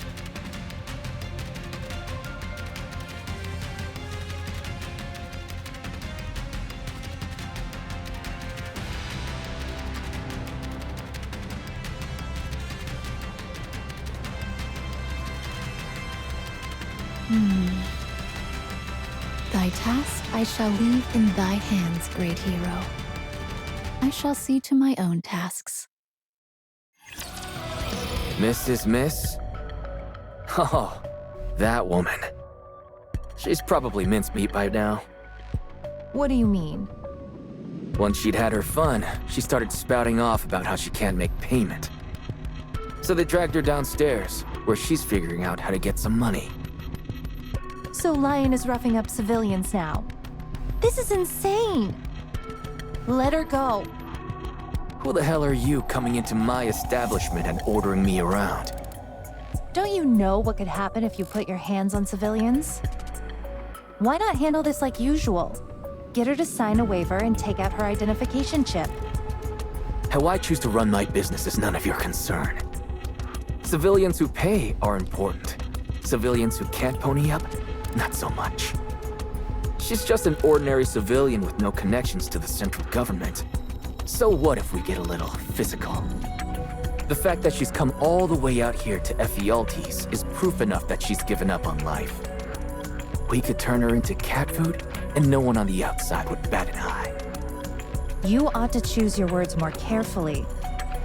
Thy task I shall leave in thy hands, great hero. I shall see to my own tasks. Mrs. Miss? Oh, that woman. She's probably mincemeat by now. What do you mean? Once she'd had her fun, she started spouting off about how she can't make payment. So they dragged her downstairs, where she's figuring out how to get some money. So Lion is roughing up civilians now. This is insane! Let her go. Who the hell are you coming into my establishment and ordering me around? Don't you know what could happen if you put your hands on civilians? Why not handle this like usual? Get her to sign a waiver and take out her identification chip. How I choose to run my business is none of your concern. Civilians who pay are important. Civilians who can't pony up, not so much. She's just an ordinary civilian with no connections to the central government. So what if we get a little physical? The fact that she's come all the way out here to Ephialtes is proof enough that she's given up on life. We could turn her into cat food, and no one on the outside would bat an eye. You ought to choose your words more carefully.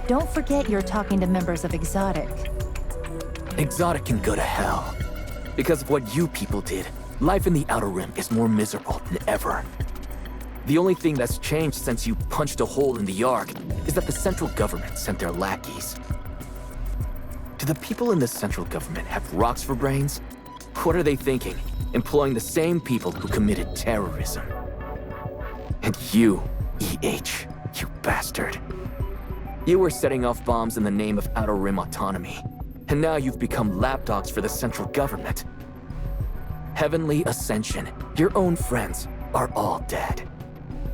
Don't forget you're talking to members of Exotic. Exotic can go to hell. Because of what you people did, life in the Outer Rim is more miserable than ever. The only thing that's changed since you punched a hole in the Ark is that the central government sent their lackeys. Do the people in the central government have rocks for brains? What are they thinking? Employing the same people who committed terrorism. And you, EH, you bastard. You were setting off bombs in the name of Outer Rim autonomy, and now you've become lapdogs for the central government. Heavenly Ascension, your own friends, are all dead.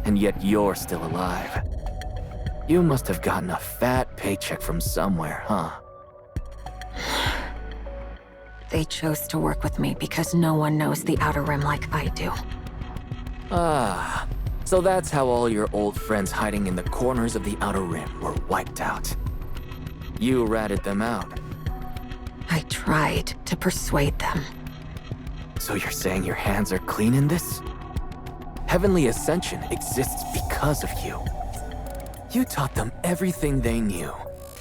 And yet you're still alive. You must have gotten a fat paycheck from somewhere, huh? They chose to work with me because no one knows the Outer Rim like I do. Ah, so that's how all your old friends hiding in the corners of the Outer Rim were wiped out. You ratted them out. I tried to persuade them. So you're saying your hands are clean in this? Heavenly Ascension exists because of you. You taught them everything they knew.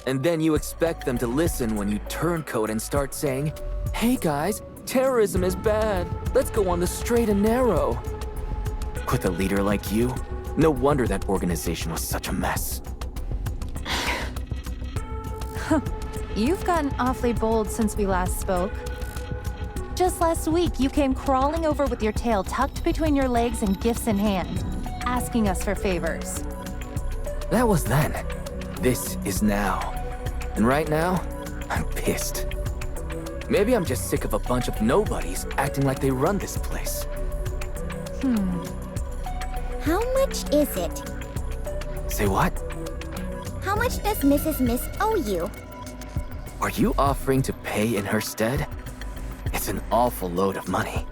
And then you expect them to listen when you turncoat and start saying, "Hey guys, terrorism is bad. Let's go on the straight and narrow." With a leader like you, no wonder that organization was such a mess. You've gotten awfully bold since we last spoke. Just last week, you came crawling over with your tail tucked between your legs and gifts in hand, asking us for favors. That was then. This is now. And right now, I'm pissed. Maybe I'm just sick of a bunch of nobodies acting like they run this place. How much is it? Say what? How much does Mrs. Miss owe you? Are you offering to pay in her stead? It's an awful load of money.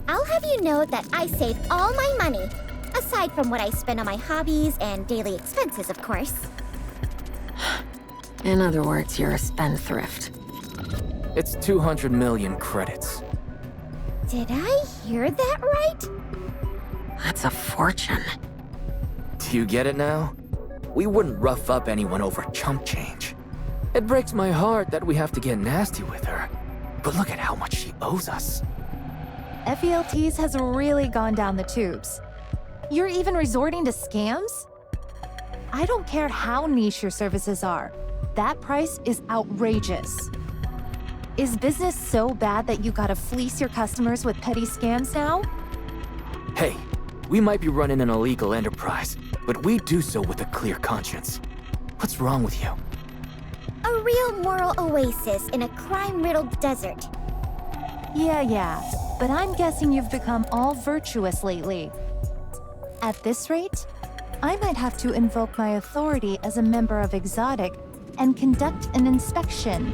I'll have you know that I save all my money. Aside from what I spend on my hobbies and daily expenses, of course. In other words, you're a spendthrift. It's 200 million credits. Did I hear that right? That's a fortune. Do you get it now? We wouldn't rough up anyone over chump change. It breaks my heart that we have to get nasty with her. But look at how much she owes us. Ephialtes has really gone down the tubes. You're even resorting to scams? I don't care how niche your services are. That price is outrageous. Is business so bad that you gotta fleece your customers with petty scams now? Hey, we might be running an illegal enterprise, but we do so with a clear conscience. What's wrong with you? A real moral oasis in a crime-riddled desert. Yeah, but I'm guessing you've become all virtuous lately. At this rate, I might have to invoke my authority as a member of Exotic and conduct an inspection.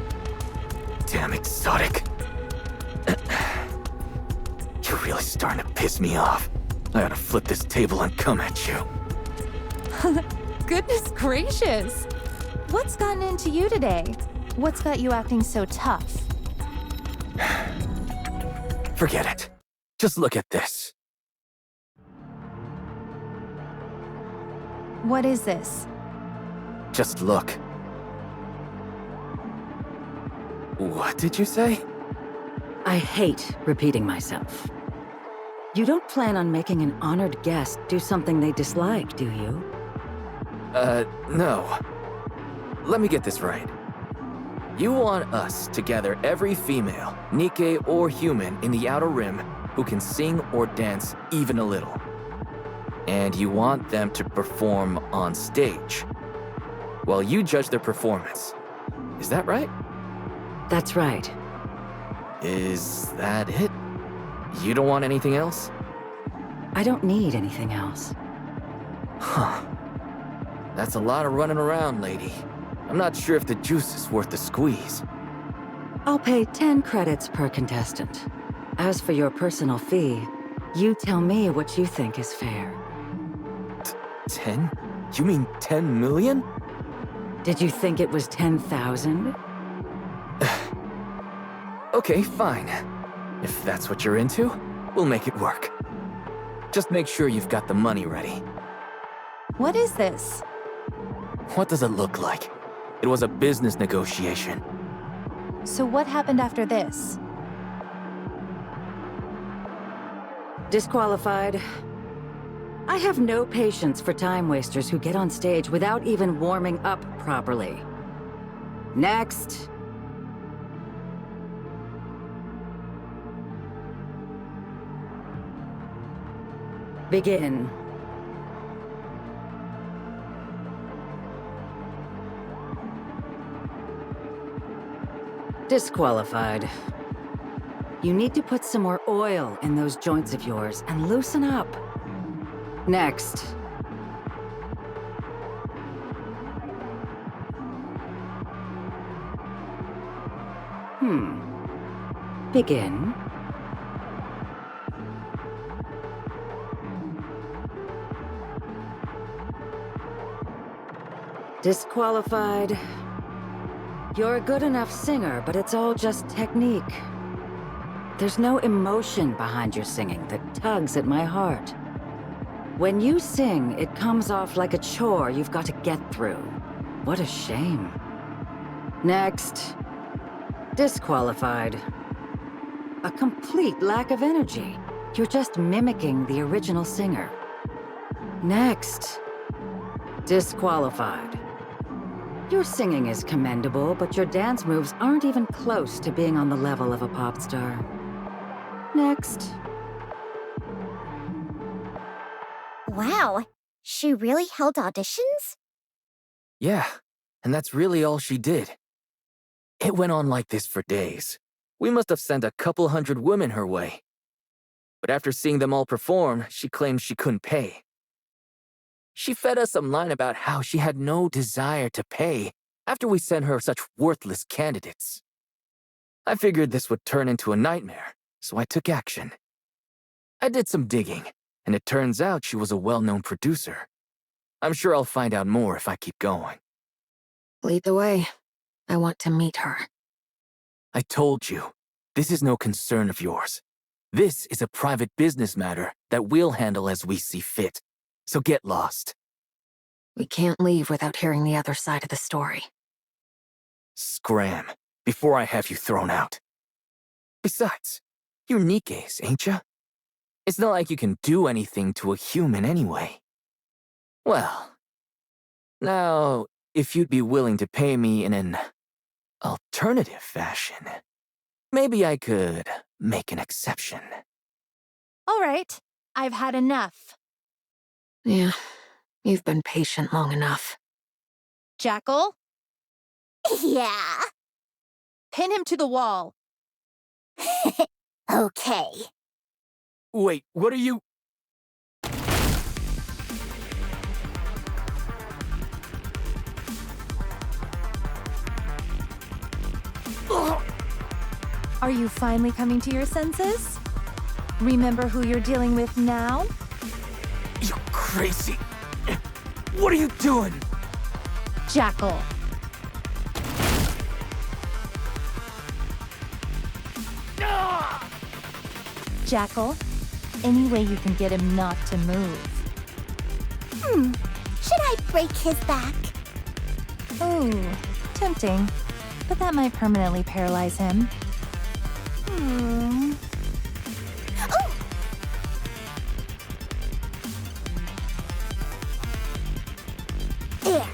Damn Exotic. You're really starting to piss me off. I ought to flip this table and come at you. Goodness gracious! What's gotten into you today? What's got you acting so tough? Forget it. Just look at this. What is this? Just look. What did you say? I hate repeating myself. You don't plan on making an honored guest do something they dislike, do you? No. Let me get this right. You want us to gather every female, Nikke or human, in the Outer Rim who can sing or dance even a little. And you want them to perform on stage, while you judge their performance. Is that right? That's right. Is that it? You don't want anything else? I don't need anything else. Huh. That's a lot of running around, lady. I'm not sure if the juice is worth the squeeze. I'll pay 10 credits per contestant. As for your personal fee, you tell me what you think is fair. 10? You mean 10 million? Did you think it was 10,000? Okay, fine. If that's what you're into, we'll make it work. Just make sure you've got the money ready. What is this? What does it look like? It was a business negotiation. So what happened after this? Disqualified. I have no patience for time wasters who get on stage without even warming up properly. Next. Begin. Disqualified. You need to put some more oil in those joints of yours and loosen up. Next. Begin. Disqualified. You're a good enough singer, but it's all just technique. There's no emotion behind your singing that tugs at my heart. When you sing, it comes off like a chore you've got to get through. What a shame. Next. Disqualified. A complete lack of energy. You're just mimicking the original singer. Next. Disqualified. Your singing is commendable, but your dance moves aren't even close to being on the level of a pop star. Next. Wow, she really held auditions? Yeah, and that's really all she did. It went on like this for days. We must have sent a couple hundred women her way. But after seeing them all perform, she claimed she couldn't pay. She fed us some line about how she had no desire to pay after we sent her such worthless candidates. I figured this would turn into a nightmare, so I took action. I did some digging, and it turns out she was a well-known producer. I'm sure I'll find out more if I keep going. Lead the way. I want to meet her. I told you, this is no concern of yours. This is a private business matter that we'll handle as we see fit. So get lost. We can't leave without hearing the other side of the story. Scram, before I have you thrown out. Besides, you're Nikke's, ain't ya? It's not like you can do anything to a human anyway. Well, now, if you'd be willing to pay me in an alternative fashion, maybe I could make an exception. All right, I've had enough. Yeah, you've been patient long enough. Jackal, Yeah. pin him to the wall. Okay. Wait, what are you... Are you finally coming to your senses? Remember who you're dealing with now? You crazy... What are you doing? Jackal. Jackal, any way you can get him not to move. Should I break his back? Ooh, tempting. But that might permanently paralyze him. Oh! There.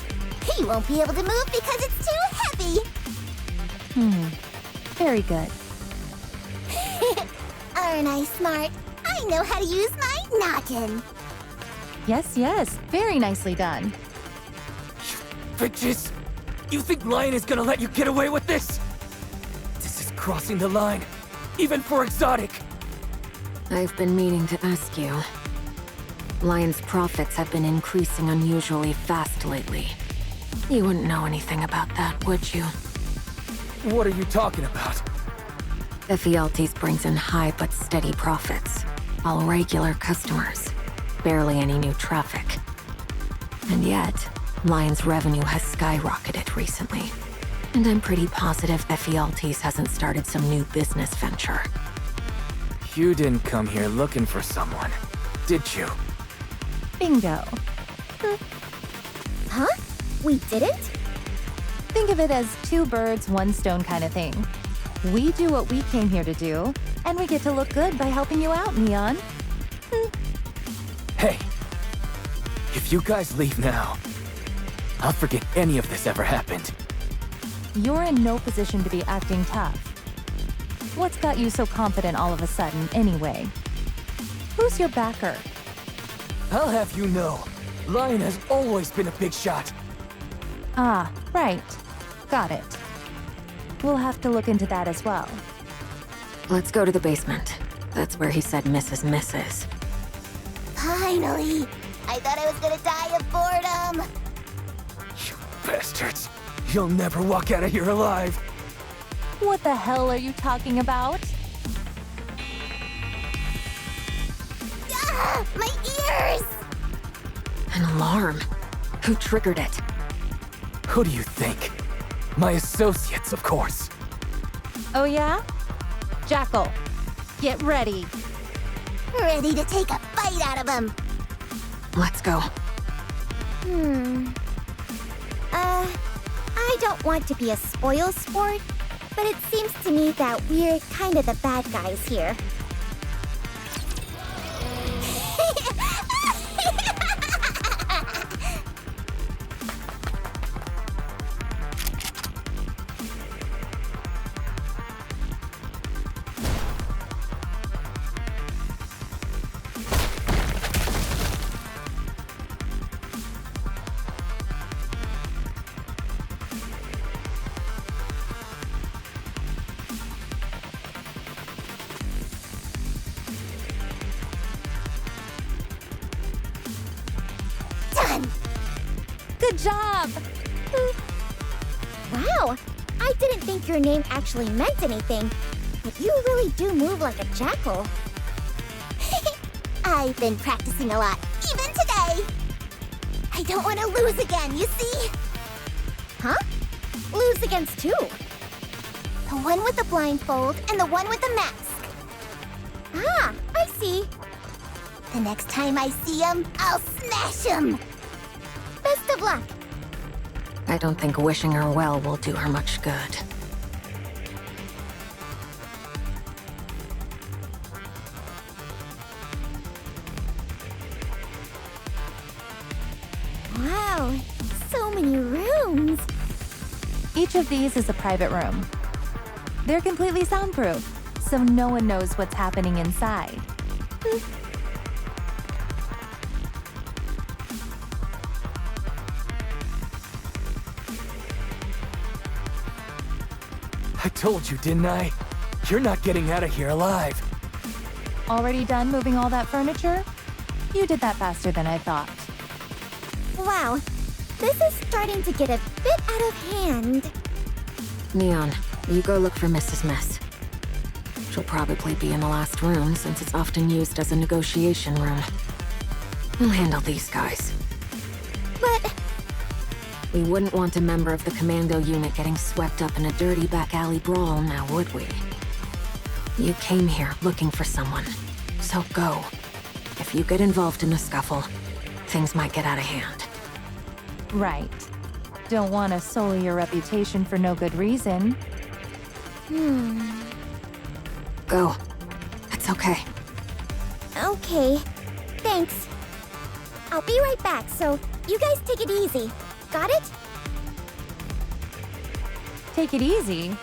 He won't be able to move because it's too heavy. Very good. Aren't I smart? I know how to use my noggin. Yes, yes, very nicely done. Bitches! You think Lion is gonna let you get away with this? This is crossing the line, even for exotic. I've been meaning to ask you. Lion's profits have been increasing unusually fast lately. You wouldn't know anything about that, would you? What are you talking about? The Fealties brings in high but steady profits. All regular customers. Barely any new traffic. And yet, Lion's revenue has skyrocketed recently, and I'm pretty positive Ephialtes hasn't started some new business venture. You didn't come here looking for someone, did you? Bingo. Huh? We didn't? Think of it as two birds, one stone kind of thing. We do what we came here to do, and we get to look good by helping you out, Neon. Hey, if you guys leave now, I'll forget any of this ever happened. You're in no position to be acting tough. What's got you so confident all of a sudden, anyway? Who's your backer? I'll have you know, Lion has always been a big shot. Ah, right. Got it. We'll have to look into that as well. Let's go to the basement. That's where he said Mrs. Misses. Finally! I thought I was gonna die of boredom! You bastards. You'll never walk out of here alive. What the hell are you talking about? Ah! My ears! An alarm. Who triggered it? Who do you think? My associates, of course. Oh yeah? Jackal, get ready. Ready to take a bite out of him! Let's go. I don't want to be a spoil sport, but it seems to me that we're kind of the bad guys here. Done! Good job! Wow! I didn't think your name actually meant anything, but you really do move like a jackal. I've been practicing a lot, even today! I don't want to lose again, you see? Huh? Lose against who? The one with the blindfold and the one with the mask. Ah, I see. The next time I see him, I'll smash him! Best of luck! I don't think wishing her well will do her much good. Wow, so many rooms! Each of these is a private room. They're completely soundproof, so no one knows what's happening inside. I told you, didn't I? You're not getting out of here alive. Already done moving all that furniture? You did that faster than I thought. Wow, this is starting to get a bit out of hand. Neon, you go look for Mrs. Miss. She'll probably be in the last room since it's often used as a negotiation room. We'll handle these guys. But We wouldn't want a member of the commando unit getting swept up in a dirty back alley brawl now, would we? You came here looking for someone, so go. If you get involved in a scuffle, things might get out of hand. Right. Don't want to sully your reputation for no good reason. Go. It's okay. okay, thanks. I'll be right back, so you guys take it easy. Got it? Take it easy.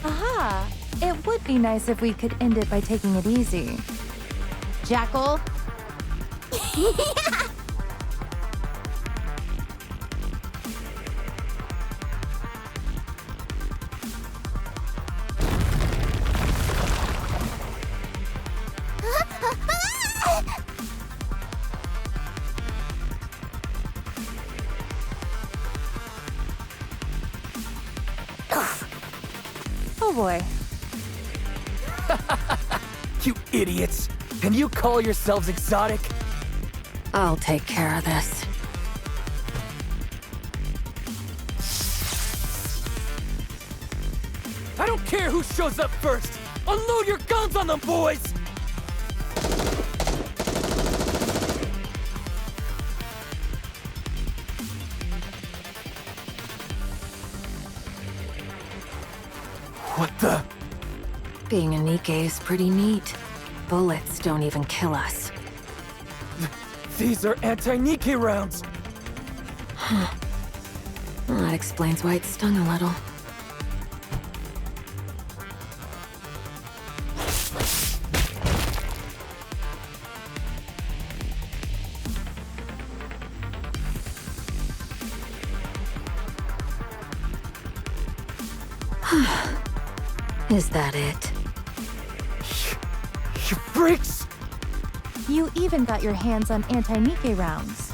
Aha! It would be nice if we could end it by taking it easy. Jackal? Oh boy. You idiots! And you call yourselves exotic? I'll take care of this. care who shows up first! Unload your guns on them, boys! What the? Being a Nikke is pretty neat. Bullets don't even kill us. These are anti-Nikke rounds! Well, that explains why it stung a little. Is that it? You freaks! You even got your hands on anti-Nikke rounds.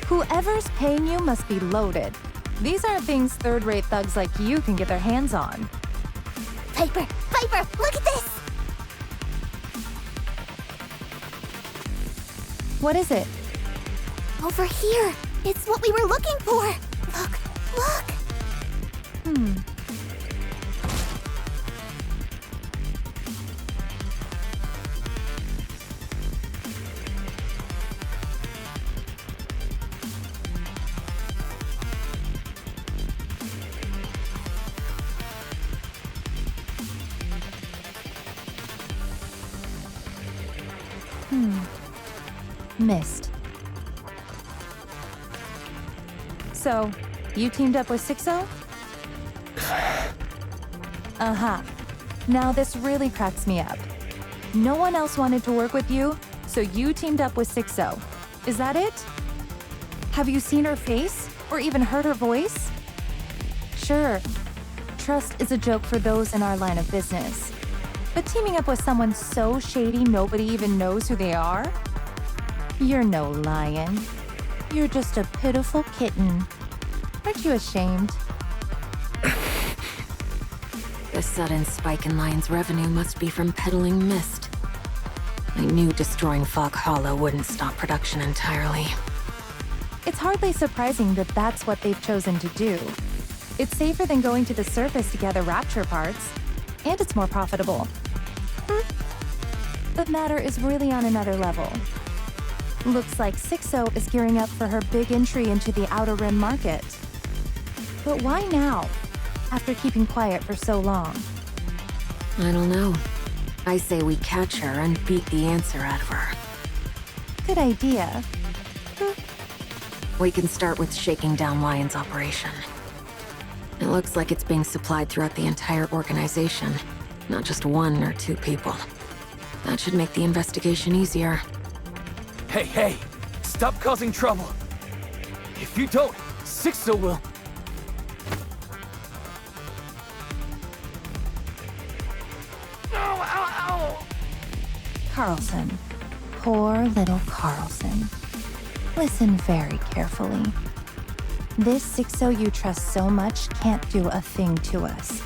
Whoever's paying you must be loaded. These aren't things third-rate thugs like you can get their hands on. Piper! Piper! Look at this! What is it? Over here! It's what we were looking for! Look! Look! Missed. So, you teamed up with 6-0? Uh-huh. Now this really cracks me up. No one else wanted to work with you, so you teamed up with 6-0. Is that it? Have you seen her face? Or even heard her voice? Sure, trust is a joke for those in our line of business. But teaming up with someone so shady nobody even knows who they are? You're no lion. You're just a pitiful kitten. Aren't you ashamed? The sudden spike in Lion's revenue must be from peddling mist. I knew destroying Fog Hollow wouldn't stop production entirely. It's hardly surprising that that's what they've chosen to do. It's safer than going to the surface to gather Rapture parts, and it's more profitable. The matter is really on another level. Looks like 6-0 is gearing up for her big entry into the Outer Rim market. But why now, after keeping quiet for so long? I don't know. I say we catch her and beat the answer out of her. Good idea. We can start with shaking down Lion's operation. It looks like it's being supplied throughout the entire organization, not just 1 or 2 people. That should make the investigation easier. Hey, hey! Stop causing trouble! If you don't, 6-0 will. Ow, ow, ow! Carlson. Poor little Carlson. Listen very carefully. This 6-0 you trust so much can't do a thing to us.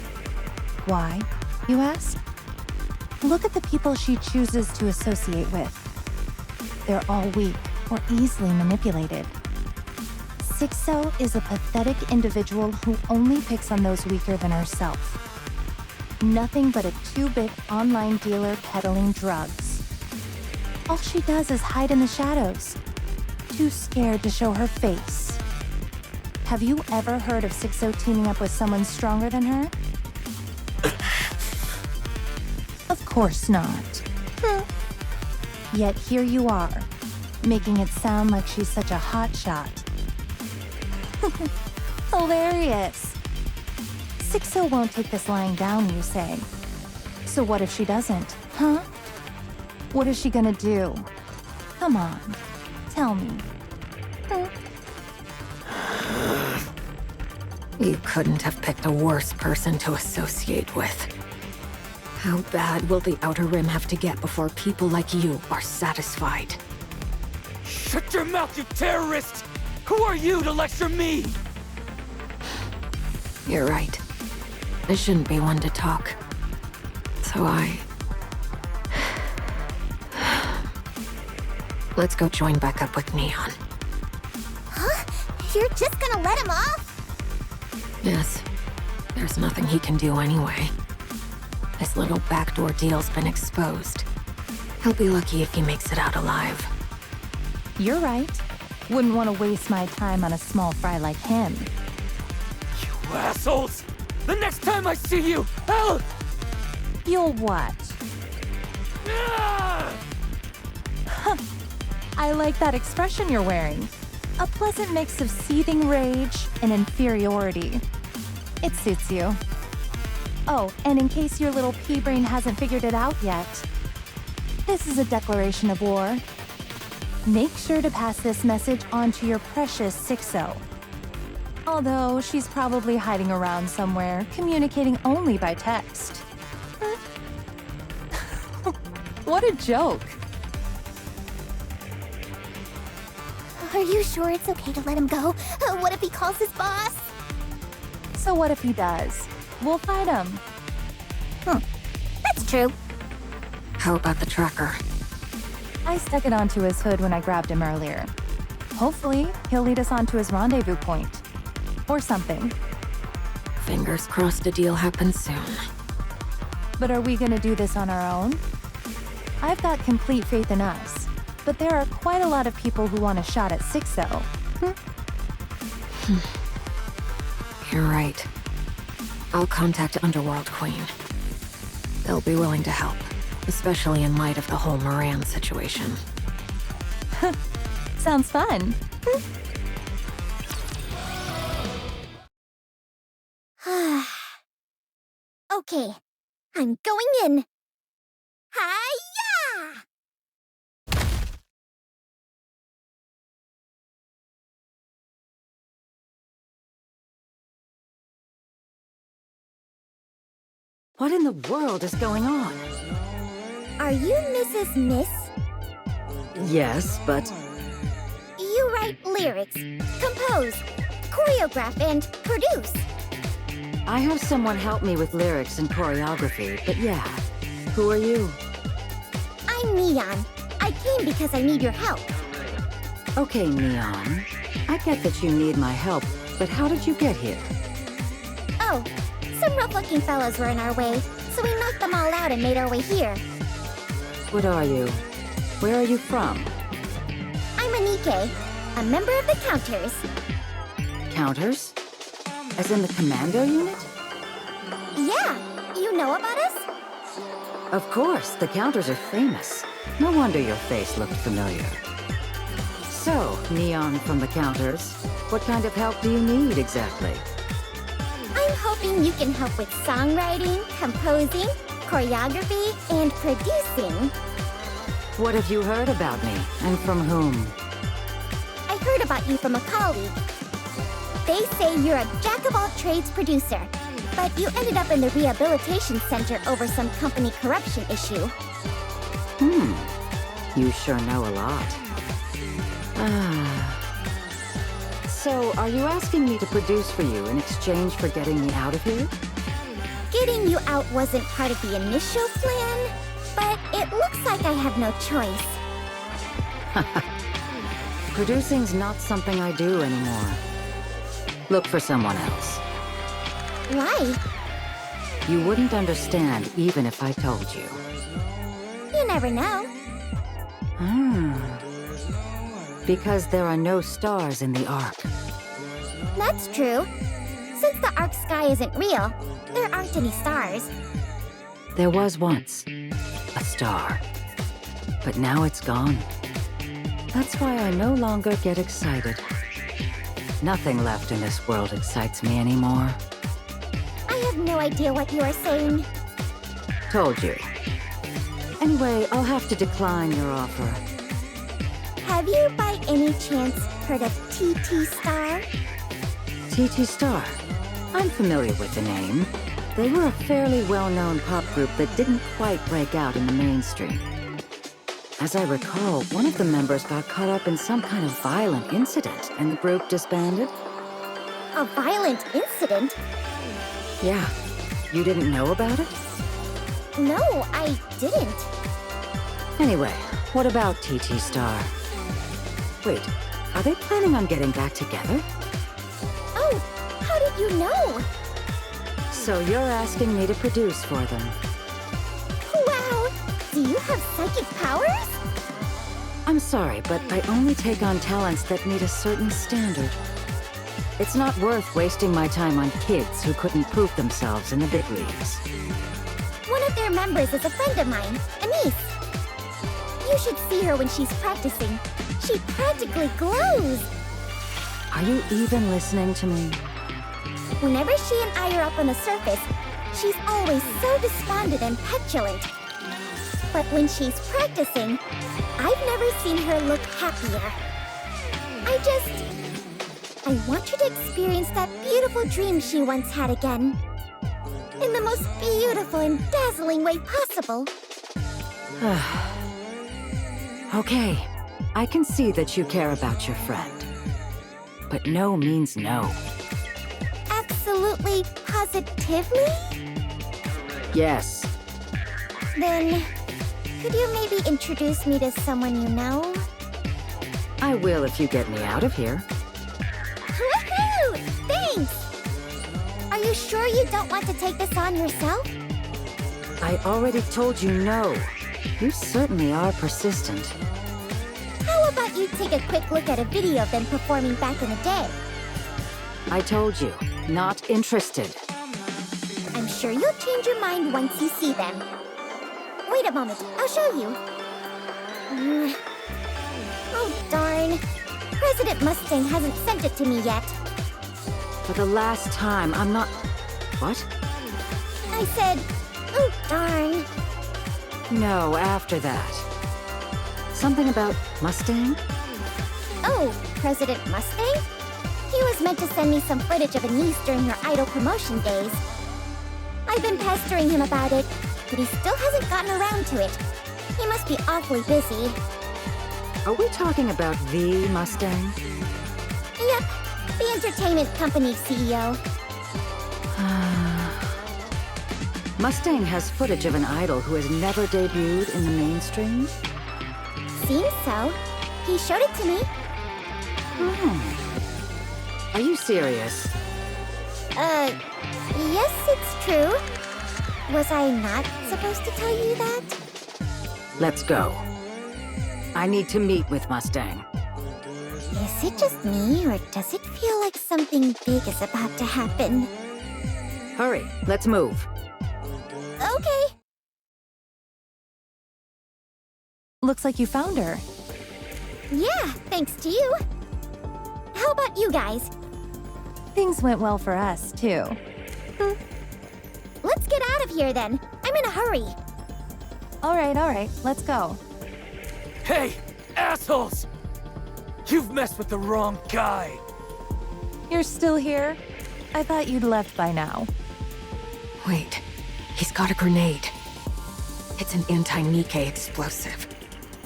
Why, you ask? Look at the people she chooses to associate with. They're all weak or easily manipulated. 6-0 is a pathetic individual who only picks on those weaker than herself. Nothing but a 2-bit online dealer peddling drugs. All she does is hide in the shadows, too scared to show her face. Have you ever heard of 6-0 teaming up with someone stronger than her? Of course not. Yet here you are, making it sound like she's such a hotshot. Hilarious. 6-0 won't take this lying down, you say. So what if she doesn't, huh? What is she gonna do? Come on, tell me. You couldn't have picked a worse person to associate with. How bad will the Outer Rim have to get before people like you are satisfied? Shut your mouth, you terrorist! Who are you to lecture me? You're right. I shouldn't be one to talk. So Let's go join back up with Neon. Huh? You're just gonna let him off? Yes. There's nothing he can do anyway. This little backdoor deal's been exposed. He'll be lucky if he makes it out alive. You're right. Wouldn't want to waste my time on a small fry like him. You assholes! The next time I see you, I'll... You'll watch. Ah! I like that expression you're wearing. A pleasant mix of seething rage and inferiority. It suits you. Oh, and in case your little pea brain hasn't figured it out yet, this is a declaration of war. Make sure to pass this message on to your precious 6-0. Although she's probably hiding around somewhere, communicating only by text. What a joke. Are you sure it's okay to let him go? What if he calls his boss? So what if he does? We'll fight him. That's true. How about the tracker? I stuck it onto his hood when I grabbed him earlier. Hopefully, he'll lead us on to his rendezvous point. Or something. Fingers crossed a deal happens soon. But are we gonna do this on our own? I've got complete faith in us, but there are quite a lot of people who want a shot at 6-0. You're right. I'll contact Underworld Queen. They'll be willing to help, especially in light of the whole Moran situation. Sounds fun. Okay, I'm going in. Hi-ya! What in the world is going on? Are you Mrs. Miss? Yes, but You write lyrics, compose, choreograph, and produce. I have someone help me with lyrics and choreography, but yeah. Who are you? I'm Neon. I came because I need your help. Okay, Neon. I get that you need my help, but how did you get here? Oh, some rough-looking fellows were in our way, so we knocked them all out and made our way here. What are you? Where are you from? I'm a Nikke, a member of the Counters. Counters? As in the commando unit? Yeah, you know about us? Of course, the Counters are famous. No wonder your face looked familiar. So, Neon from the Counters, what kind of help do you need exactly? I'm hoping you can help with songwriting, composing, choreography, and producing. What have you heard about me, and from whom? I heard about you from a colleague. They say you're a jack-of-all-trades producer, but you ended up in the rehabilitation center over some company corruption issue. You sure know a lot. So, are you asking me to produce for you in exchange for getting me out of here? Getting you out wasn't part of the initial plan, but it looks like I have no choice. Producing's not something I do anymore. Look for someone else. Why? You wouldn't understand even if I told you. You never know. Because there are no stars in the Ark. That's true. Since the Ark sky isn't real, there aren't any stars. There was once a star, but now it's gone. That's why I no longer get excited. Nothing left in this world excites me anymore. I have no idea what you are saying. Told you. Anyway, I'll have to decline your offer. Have you by any chance heard of TT Star? TT Star. I'm familiar with the name. They were a fairly well-known pop group that didn't quite break out in the mainstream. As I recall, one of the members got caught up in some kind of violent incident, and the group disbanded. A violent incident? Yeah. You didn't know about it? No, I didn't. Anyway, what about TT Star? Wait, are they planning on getting back together? Oh, how did you know? So you're asking me to produce for them. Do you have psychic powers? I'm sorry, but I only take on talents that meet a certain standard. It's not worth wasting my time on kids who couldn't prove themselves in the big leagues. One of their members is a friend of mine, Anise. You should see her when she's practicing. She practically glows. Are you even listening to me? Whenever she and I are up on the surface, she's always so despondent and petulant. But when she's practicing, I've never seen her look happier. I want her to experience that beautiful dream she once had again. In the most beautiful and dazzling way possible. Okay, I can see that you care about your friend. But no means no. Absolutely, positively? Yes. Then, could you maybe introduce me to someone you know? I will if you get me out of here. Woohoo! Thanks! Are you sure you don't want to take this on yourself? I already told you no. You certainly are persistent. How about you take a quick look at a video of them performing back in the day? I told you, not interested. I'm sure you'll change your mind once you see them. Wait a moment, I'll show you. Oh, darn. President Mustang hasn't sent it to me yet. For the last time, I'm not... What? I said, oh, darn. No, after that. Something about Mustang? Oh, President Mustang? He was meant to send me some footage of Anise during her idol promotion days. I've been pestering him about it, but he still hasn't gotten around to it. He must be awfully busy. Are we talking about the Mustang? Yep, the entertainment company CEO. Mustang has footage of an idol who has never debuted in the mainstream? Seems so. He showed it to me. Are you serious? Yes, it's true. Was I not supposed to tell you that? Let's go. I need to meet with Mustang. Is it just me, or does it feel like something big is about to happen? Hurry, let's move. Okay. Looks like you found her. Yeah, thanks to you. How about you guys? Things went well for us, too. Let's get out of here then. I'm in a hurry. All right, let's go. Hey, assholes! You've messed with the wrong guy. You're still here? I thought you'd left by now. Wait, he's got a grenade. It's an anti-Nikke explosive.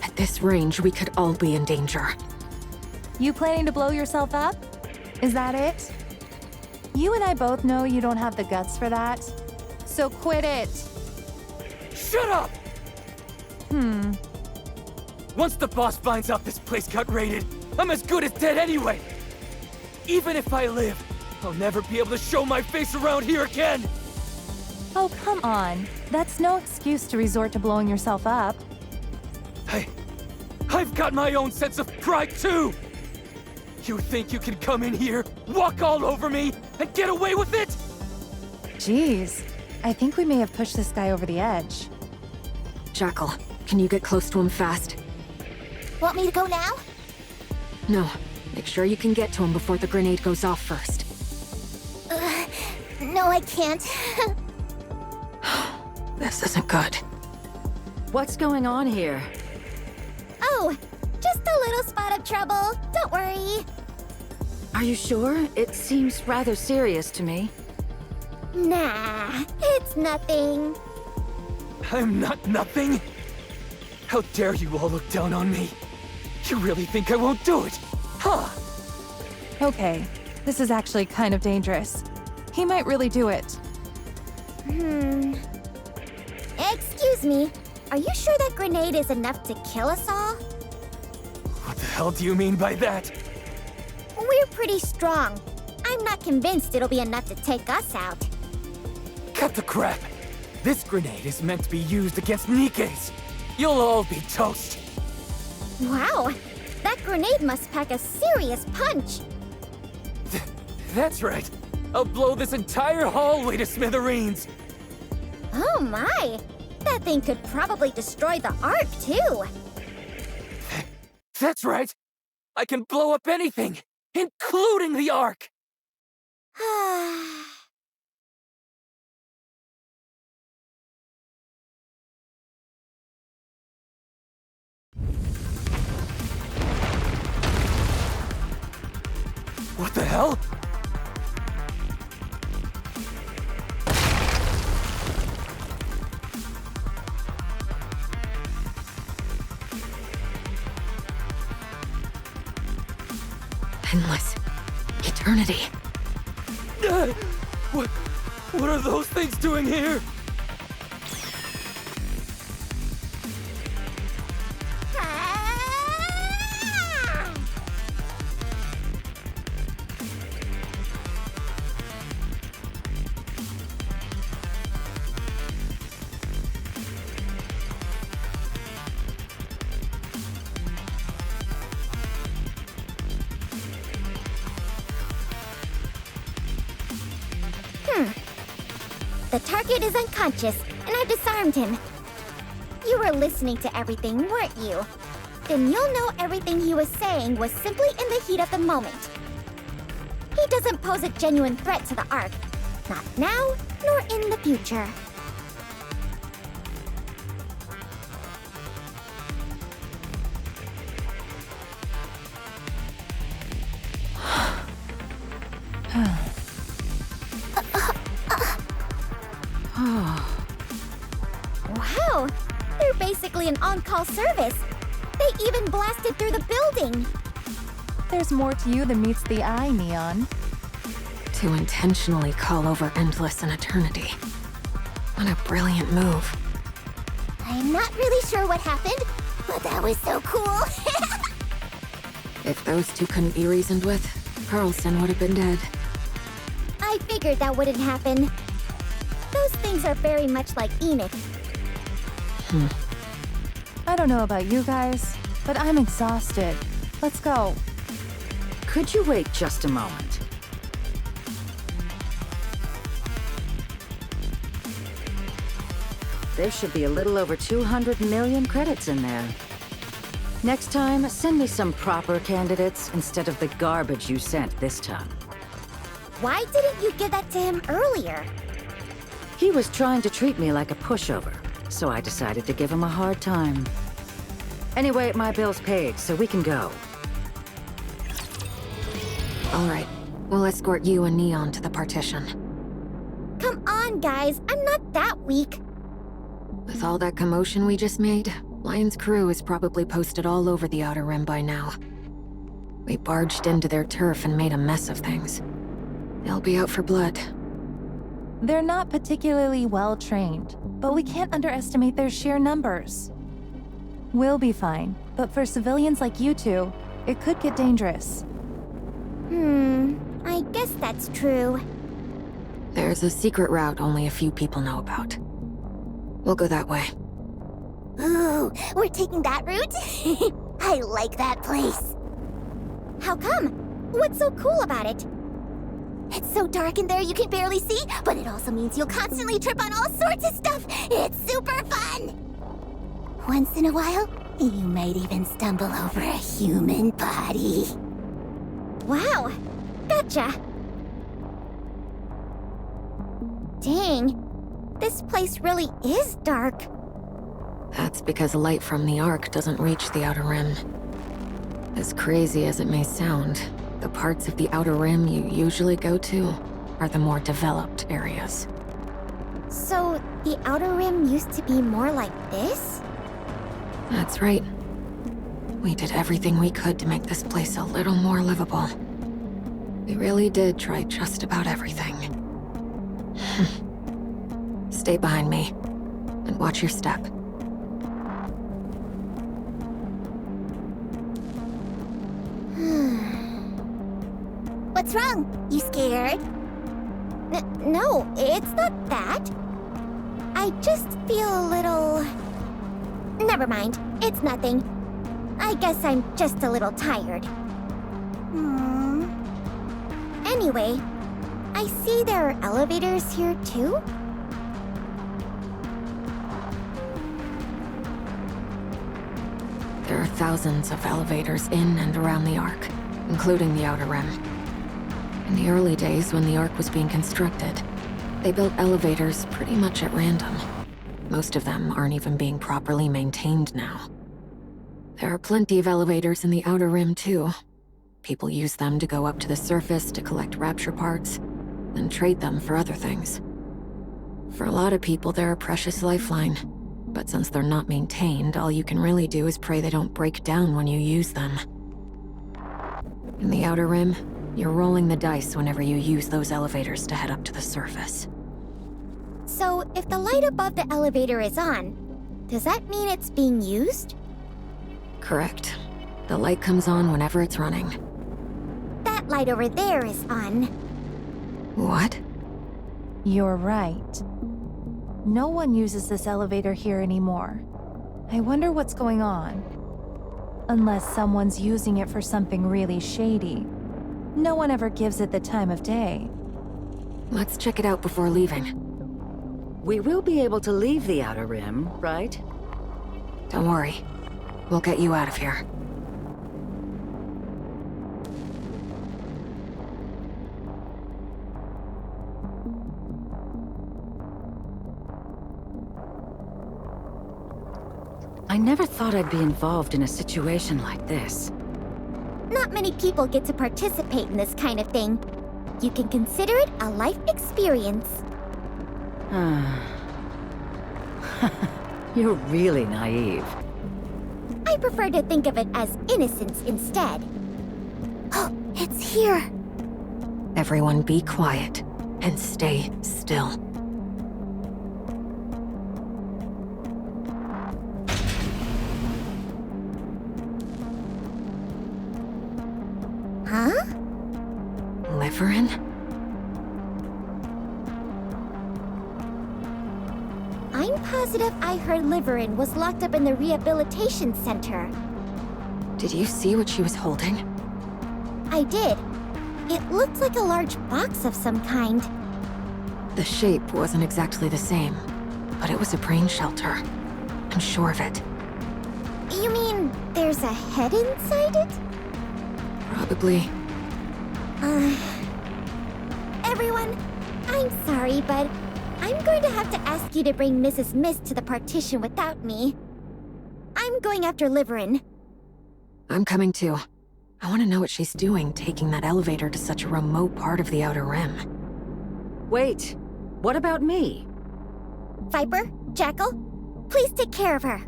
At this range, we could all be in danger. You planning to blow yourself up? Is that it? You and I both know you don't have the guts for that. So quit it. Shut up! Once the boss finds out this place got raided, I'm as good as dead anyway. Even if I live, I'll never be able to show my face around here again. Oh, come on. That's no excuse to resort to blowing yourself up. I've got my own sense of pride too! You think you can come in here, walk all over me, and get away with it? Jeez, I think we may have pushed this guy over the edge. Jackal, can you get close to him fast? Want me to go now? No, make sure you can get to him before the grenade goes off first. No, I can't. This isn't good. What's going on here? Oh, just a little spot of trouble. Don't worry. Are you sure? It seems rather serious to me. Nah, it's nothing. I'm not nothing? How dare you all look down on me? You really think I won't do it? Huh? Okay, this is actually kind of dangerous. He might really do it. Excuse me, are you sure that grenade is enough to kill us all? What the hell do you mean by that? We're pretty strong. I'm not convinced it'll be enough to take us out. Cut the crap! This grenade is meant to be used against Nikke's. you'll all be toast. Wow, that grenade must pack a serious punch. That's right. I'll blow this entire hallway to smithereens. Oh my! That thing could probably destroy the Ark, too. That's right. I can blow up anything, including the Ark. What the hell? Endless. Eternity. What are those things doing here? The target is unconscious, and I've disarmed him. You were listening to everything, weren't you? Then you'll know everything he was saying was simply in the heat of the moment. He doesn't pose a genuine threat to the Ark. Not now, nor in the future. Wow! They're basically an on-call service. They even blasted through the building. There's more to you than meets the eye, Neon. To intentionally call over Endless and Eternity. What a brilliant move. I'm not really sure what happened, but that was so cool. If those two couldn't be reasoned with, Carlson would have been dead. I figured that wouldn't happen. Those things are very much like Enoch. I don't know about you guys, but I'm exhausted. Let's go. Could you wait just a moment? There should be a little over 200 million credits in there. Next time, send me some proper candidates instead of the garbage you sent this time. Why didn't you give that to him earlier? He was trying to treat me like a pushover, so I decided to give him a hard time. Anyway, my bill's paid, so we can go. All right, we'll escort you and Neon to the partition. Come on, guys. I'm not that weak. With all that commotion we just made, Lion's crew is probably posted all over the Outer Rim by now. We barged into their turf and made a mess of things. They'll be out for blood. They're not particularly well trained, but we can't underestimate their sheer numbers. We'll be fine, but for civilians like you two, it could get dangerous. I guess that's true. There's a secret route only a few people know about. We'll go that way. Ooh, we're taking that route? I like that place. How come? What's so cool about it? It's so dark in there you can barely see, but it also means you'll constantly trip on all sorts of stuff. It's super fun! Once in a while, you might even stumble over a human body. Wow, gotcha. Dang, this place really is dark. That's because light from the Ark doesn't reach the Outer Rim. As crazy as it may sound, the parts of the Outer Rim you usually go to are the more developed areas. So, the Outer Rim used to be more like this? That's right. We did everything we could to make this place a little more livable. We really did try just about everything. Stay behind me, and watch your step. What's wrong? You scared? No, it's not that. I just feel a little... Never mind. It's nothing. I guess I'm just a little tired. Anyway, I see there are elevators here too? There are thousands of elevators in and around the Ark, including the Outer Rim. In the early days when the Ark was being constructed, they built elevators pretty much at random. Most of them aren't even being properly maintained now. There are plenty of elevators in the Outer Rim too. People use them to go up to the surface to collect Rapture parts, then trade them for other things. For a lot of people, they're a precious lifeline. But since they're not maintained, all you can really do is pray they don't break down when you use them. In the Outer Rim, you're rolling the dice whenever you use those elevators to head up to the surface. So, if the light above the elevator is on, does that mean it's being used? Correct. The light comes on whenever it's running. That light over there is on. What? You're right. No one uses this elevator here anymore. I wonder what's going on. Unless someone's using it for something really shady. No one ever gives it the time of day. Let's check it out before leaving. We will be able to leave the Outer Rim, right? Don't worry. We'll get you out of here. I never thought I'd be involved in a situation like this. Not many people get to participate in this kind of thing. You can consider it a life experience. You're really naive. I prefer to think of it as innocence instead. Oh, it's here! Everyone be quiet and stay still. Huh? Liverin? I'm positive I heard Liverin was locked up in the rehabilitation center. Did you see what she was holding? I did. It looked like a large box of some kind. The shape wasn't exactly the same, but it was a brain shelter. I'm sure of it. You mean there's a head inside it? Probably. Everyone, I'm sorry, but I'm going to have to ask you to bring Mrs. Mist to the partition without me. I'm going after Liverin. I'm coming too. I want to know what she's doing, taking that elevator to such a remote part of the Outer Rim. Wait, what about me? Viper, Jackal, please take care of her.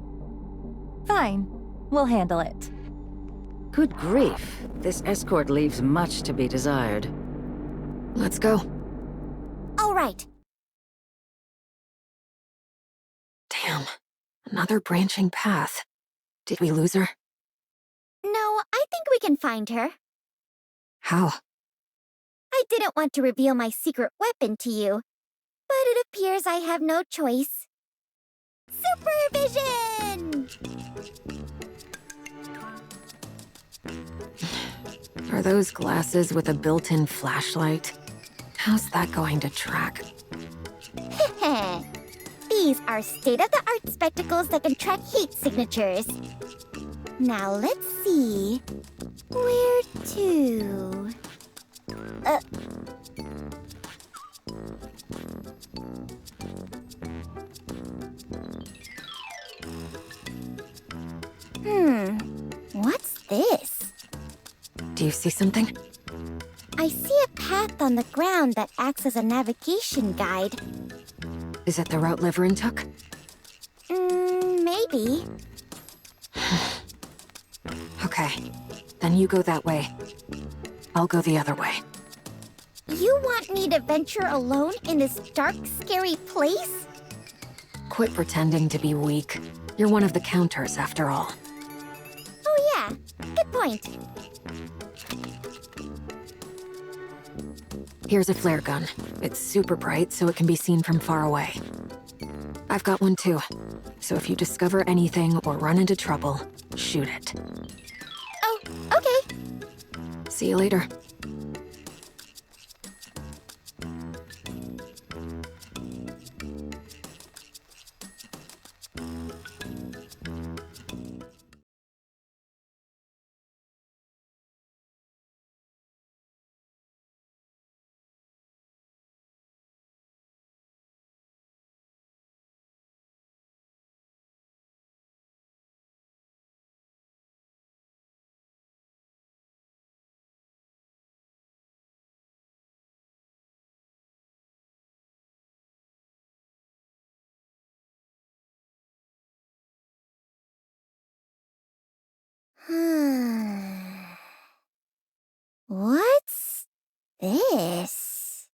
Fine. We'll handle it. Good grief, this escort leaves much to be desired. Let's go. All right. Damn. Another branching path. Did we lose her? No, I think we can find her. How? I didn't want to reveal my secret weapon to you, but it appears I have no choice. Supervision! Are those glasses with a built-in flashlight? How's that going to track? These are state-of-the-art spectacles that can track heat signatures. Now let's see. Where to? What's this? Do you see something? I see a path on the ground that acts as a navigation guide. Is it the route Liverin took? Maybe. Okay. Then you go that way. I'll go the other way. You want me to venture alone in this dark, scary place? Quit pretending to be weak. You're one of the counters, after all. Oh yeah, good point. Here's a flare gun. It's super bright, so it can be seen from far away. I've got one too. So if you discover anything or run into trouble, shoot it. Oh, okay. See you later. What's this?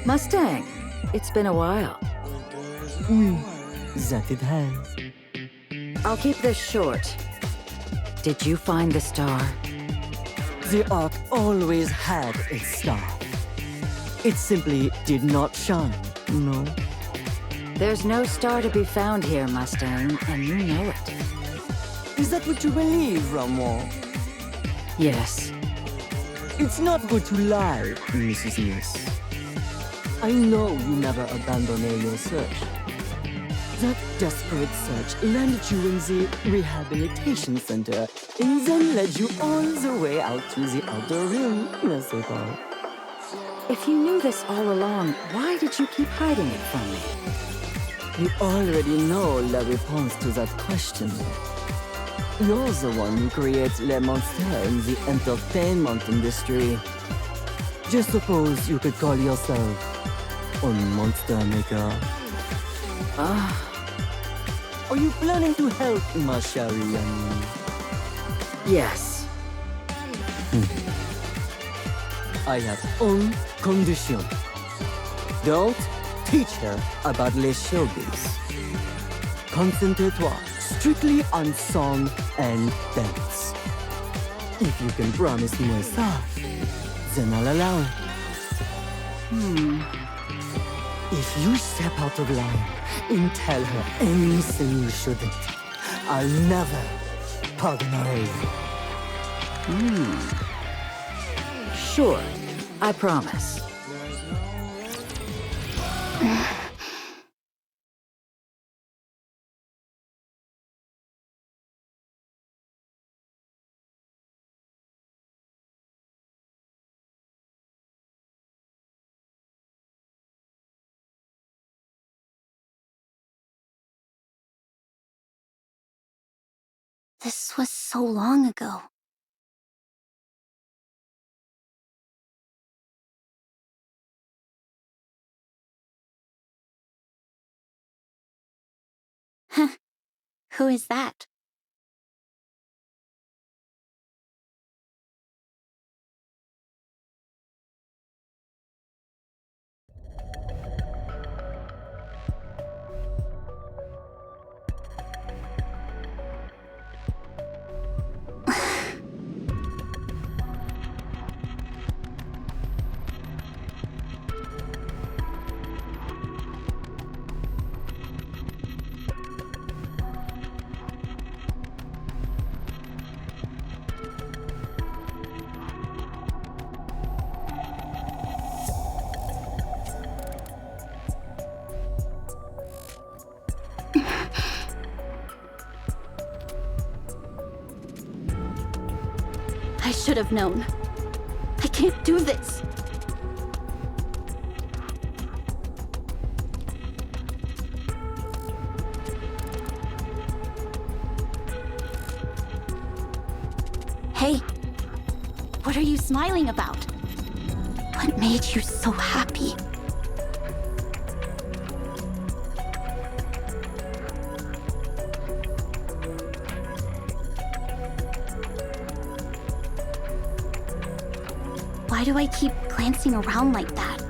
Mustang, it's been a while. Oui, that it has. I'll keep this short. Did you find the star? The Ark always had its star. It simply did not shine, no? There's no star to be found here, Mustang, and you know it. Is that what you believe, Ramon? Yes. It's not good to lie, Mrs. Miss. I know you never abandoned your search. That desperate search landed you in the rehabilitation center and then led you all the way out to the outer rim, n'est-ce pas? If you knew this all along, why did you keep hiding it from me? You already know la réponse to that question. You're the one who creates les monsters in the entertainment industry. Just suppose you could call yourself a monster maker. Are you planning to help, ma chérie amie? Yes. I have one condition. Don't teach her about les showbiz. Concentre-toi strictly on song and dance. If you can promise me ça, then I'll allow it. If you step out of line and tell her anything you shouldn't, I'll never pardon her. Sure, I promise. This was so long ago. Who is that? I should have known. I can't do this. Hey, what are you smiling about? What made you so happy? why do I keep glancing around like that?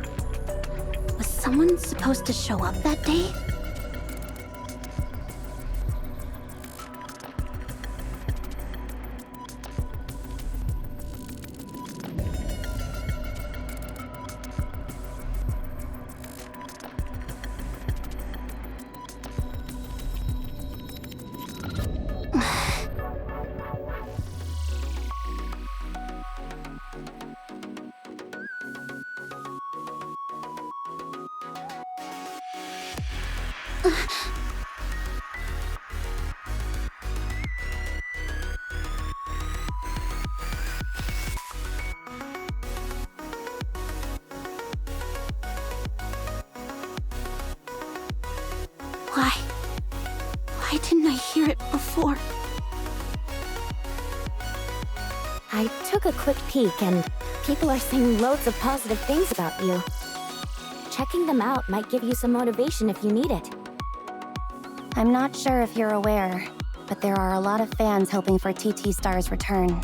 Was someone supposed to show up that day? Why didn't I hear it before? I took a quick peek, and people are saying loads of positive things about you. Checking them out might give you some motivation if you need it. I'm not sure if you're aware, but there are a lot of fans hoping for TT Star's return.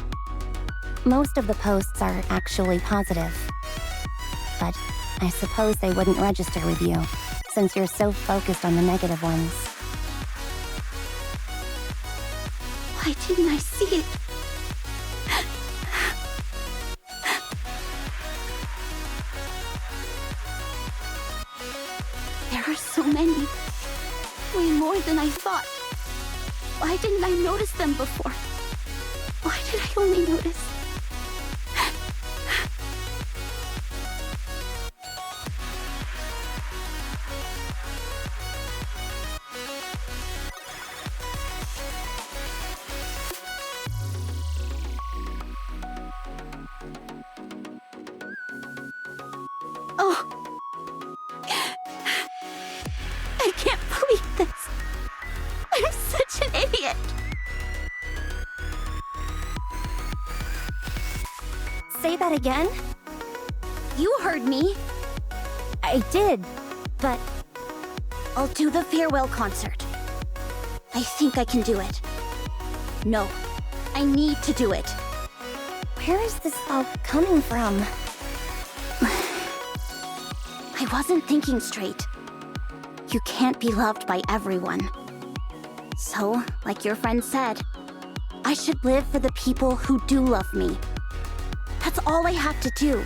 Most of the posts are actually positive. But I suppose they wouldn't register with you, since you're so focused on the negative ones. Why didn't I see it? There are so many. Way more than I thought. Why didn't I notice them before? Why did I only notice? Oh. I can't believe this. I'm such an idiot. Say that again? You heard me. I did, but... I'll do the farewell concert. I think I can do it. No, I need to do it. Where is this all coming from? I wasn't thinking straight. You can't be loved by everyone. So, like your friend said, I should live for the people who do love me. That's all I have to do.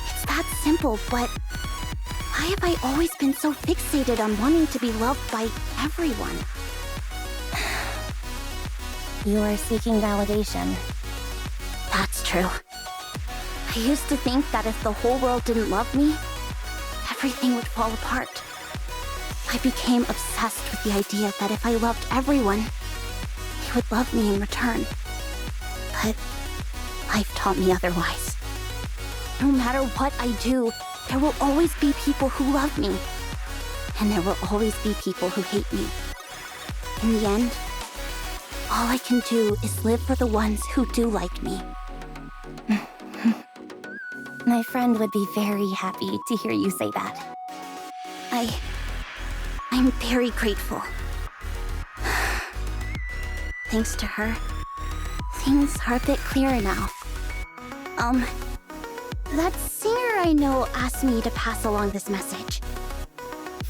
It's that simple, but why have I always been so fixated on wanting to be loved by everyone? You are seeking validation. That's true. I used to think that if the whole world didn't love me, everything would fall apart. I became obsessed with the idea that if I loved everyone, they would love me in return. But life taught me otherwise. No matter what I do, there will always be people who love me. And there will always be people who hate me. In the end, all I can do is live for the ones who do like me. My friend would be very happy to hear you say that. I'm very grateful. Thanks to her, things are a bit clearer now. That singer I know asked me to pass along this message.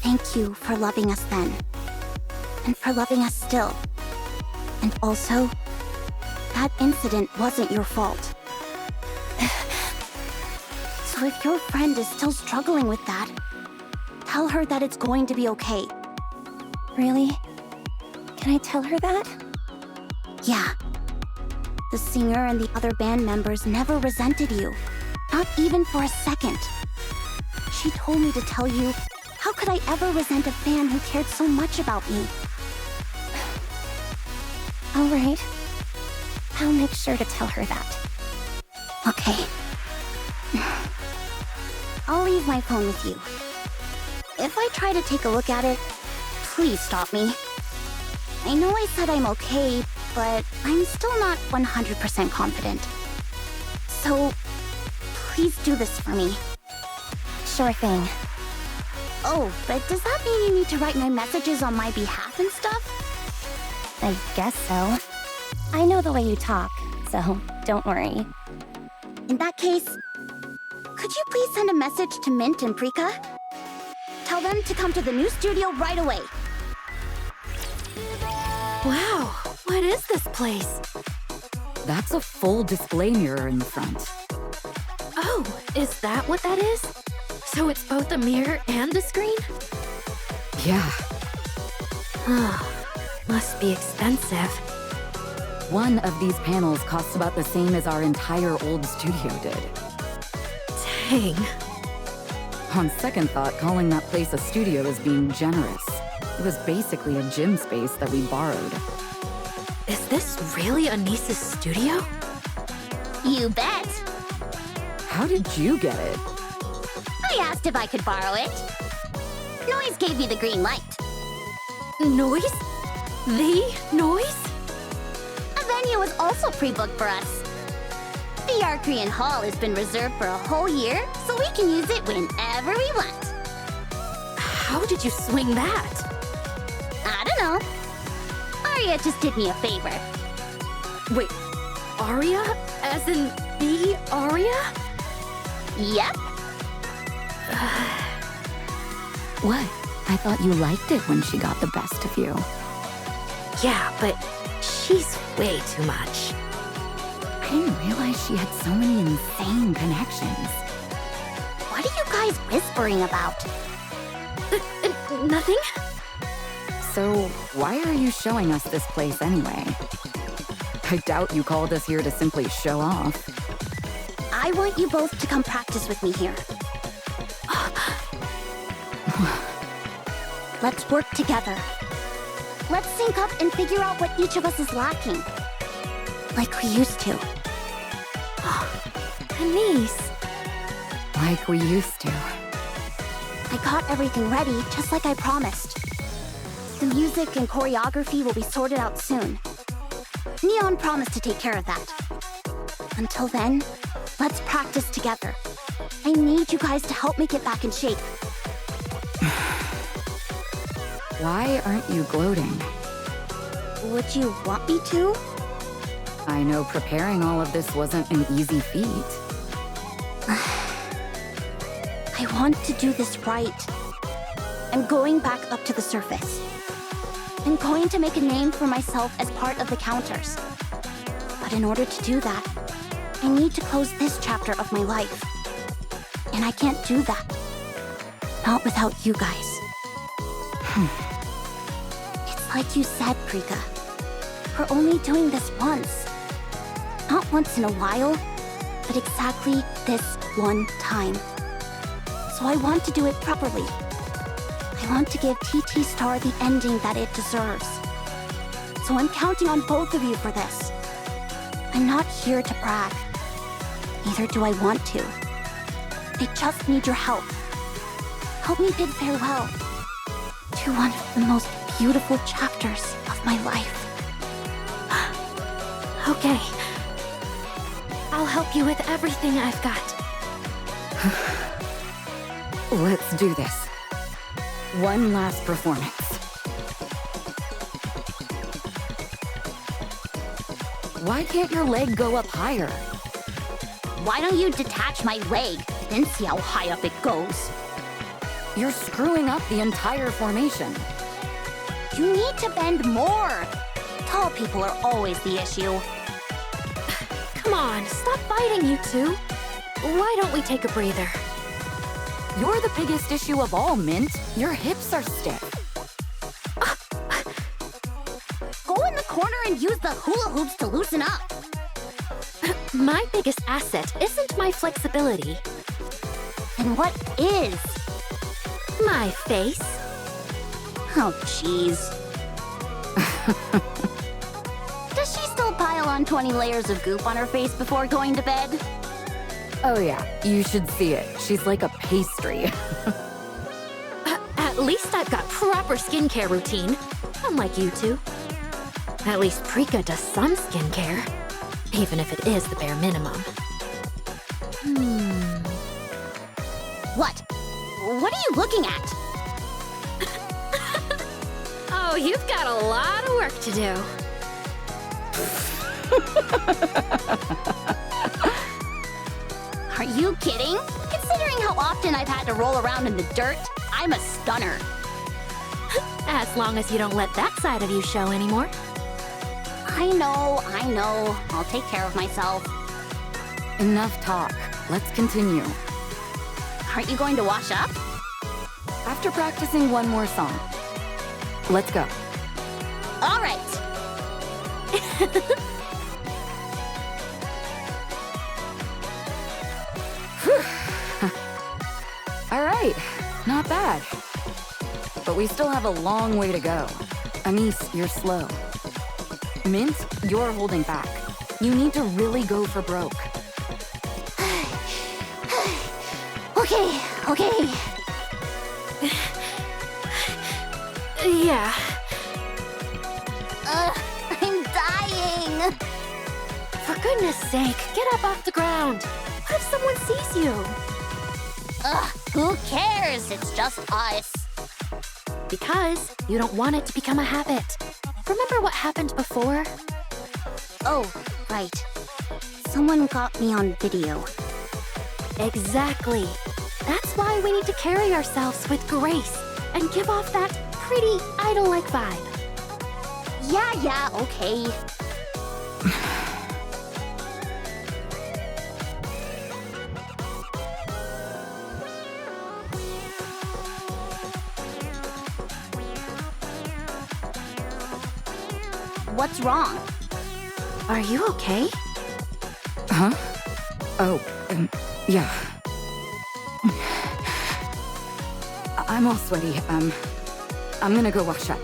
Thank you for loving us then. And for loving us still. And also, that incident wasn't your fault. So if your friend is still struggling with that, tell her that it's going to be okay. Really? Can I tell her that? Yeah. The singer and the other band members never resented you. Not even for a second. She told me to tell you, how could I ever resent a fan who cared so much about me? All right. I'll make sure to tell her that. Okay. I'll leave my phone with you. If I try to take a look at it, please stop me. I know I said I'm okay, but I'm still not 100% confident. So, please do this for me. Sure thing. Oh, but does that mean you need to write my messages on my behalf and stuff? I guess so. I know the way you talk, so don't worry. In that case, Could you please send a message to Mint and Prika? Tell them to come to the new studio right away. Wow, what is this place? That's a full display mirror in the front. Oh, is that what that is? So it's both a mirror and a screen? Yeah, Must be expensive. one of these panels costs about the same as our entire old studio did. Dang. On second thought, calling that place a studio is being generous. It was basically a gym space that we borrowed. Is this really Anisa's studio? You bet. How did you get it? I asked if I could borrow it. Noise gave me the green light. Noise? The noise? A venue was also pre-booked for us. The Arcrean Hall has been reserved for a whole year, so we can use it whenever we want. How did you swing that? I don't know. Arya just did me a favor. Wait, Arya? As in the Arya? Yep. What? I thought you liked it when she got the best of you. Yeah, but she's way too much. I didn't realize she had so many insane connections. What are you guys whispering about? Nothing? So, why are you showing us this place anyway? I doubt you called us here to simply show off. I want you both to come practice with me here. Let's work together. Let's sync up and figure out what each of us is lacking. Like we used to. Anise. Like we used to. I got everything ready, just like I promised. The music and choreography will be sorted out soon. Neon promised to take care of that. Until then, let's practice together. I need you guys to help me get back in shape. Why aren't you gloating? Would you want me to? I know preparing all of this wasn't an easy feat. I want to do this right. I'm going back up to the surface. I'm going to make a name for myself as part of the counters. But in order to do that, I need to close this chapter of my life. And I can't do that. Not without you guys. It's like you said, Prika. We're only doing this once. Not once in a while, but exactly this one time. So I want to do it properly. I want to give TT Star the ending that it deserves. So I'm counting on both of you for this. I'm not here to brag. Neither do I want to. I just need your help. Help me bid farewell to one of the most beautiful chapters of my life. Okay. I'll help you with everything I've got. Let's do this. One last performance. Why can't your leg go up higher? Why don't you detach my leg, then see how high up it goes? You're screwing up the entire formation. You need to bend more. Tall people are always the issue. Come on, stop fighting, you two. Why don't we take a breather? You're the biggest issue of all, Mint. Your hips are stiff. Go in the corner and use the hula hoops to loosen up. My biggest asset isn't my flexibility. And what is? My face. Oh, jeez. Does she still pile on 20 layers of goop on her face before going to bed? Oh yeah, you should see it. She's like a pastry. At least I've got proper skincare routine, unlike you two. At least Prika does some skincare, even if it is the bare minimum. What? What are you looking at? Oh, you've got a lot of work to do. Are you kidding? It's Considering how often I've had to roll around in the dirt, I'm a stunner. As long as you don't let that side of you show anymore. I know. I'll take care of myself. Enough talk. Let's continue. Aren't you going to wash up? After practicing one more song. Let's go. All right. All right, not bad. But we still have a long way to go. Anise, you're slow. Mint, you're holding back. You need to really go for broke. Okay. Yeah. I'm dying. For goodness sake, get up off the ground. What if someone sees you? Who cares? It's just us. Because you don't want it to become a habit. Remember what happened before? Oh, right. Someone got me on video. Exactly. That's why we need to carry ourselves with grace and give off that pretty idol-like vibe. Yeah, okay. What's wrong? Are you okay? Huh? Oh, yeah. I'm all sweaty. I'm gonna go wash up.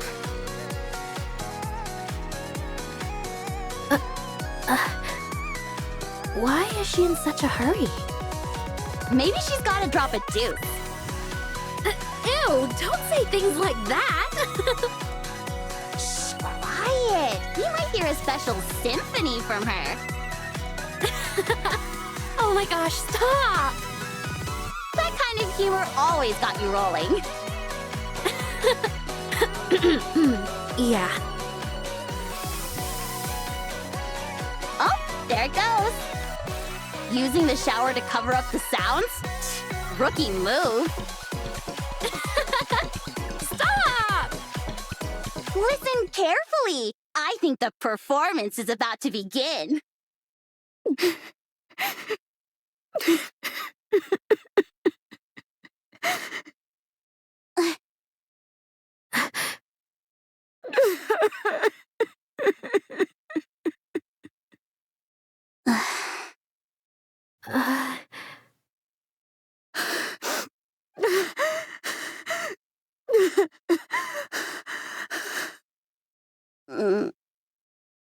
Why is she in such a hurry? Maybe she's gotta drop a deuce. Ew, don't say things like that! Shh, quiet. We might hear a special symphony from her. Oh my gosh, stop! That kind of humor always got you rolling. Yeah. Oh, there it goes. Using the shower to cover up the sounds? Rookie move. Stop! Listen carefully. I think the performance is about to begin.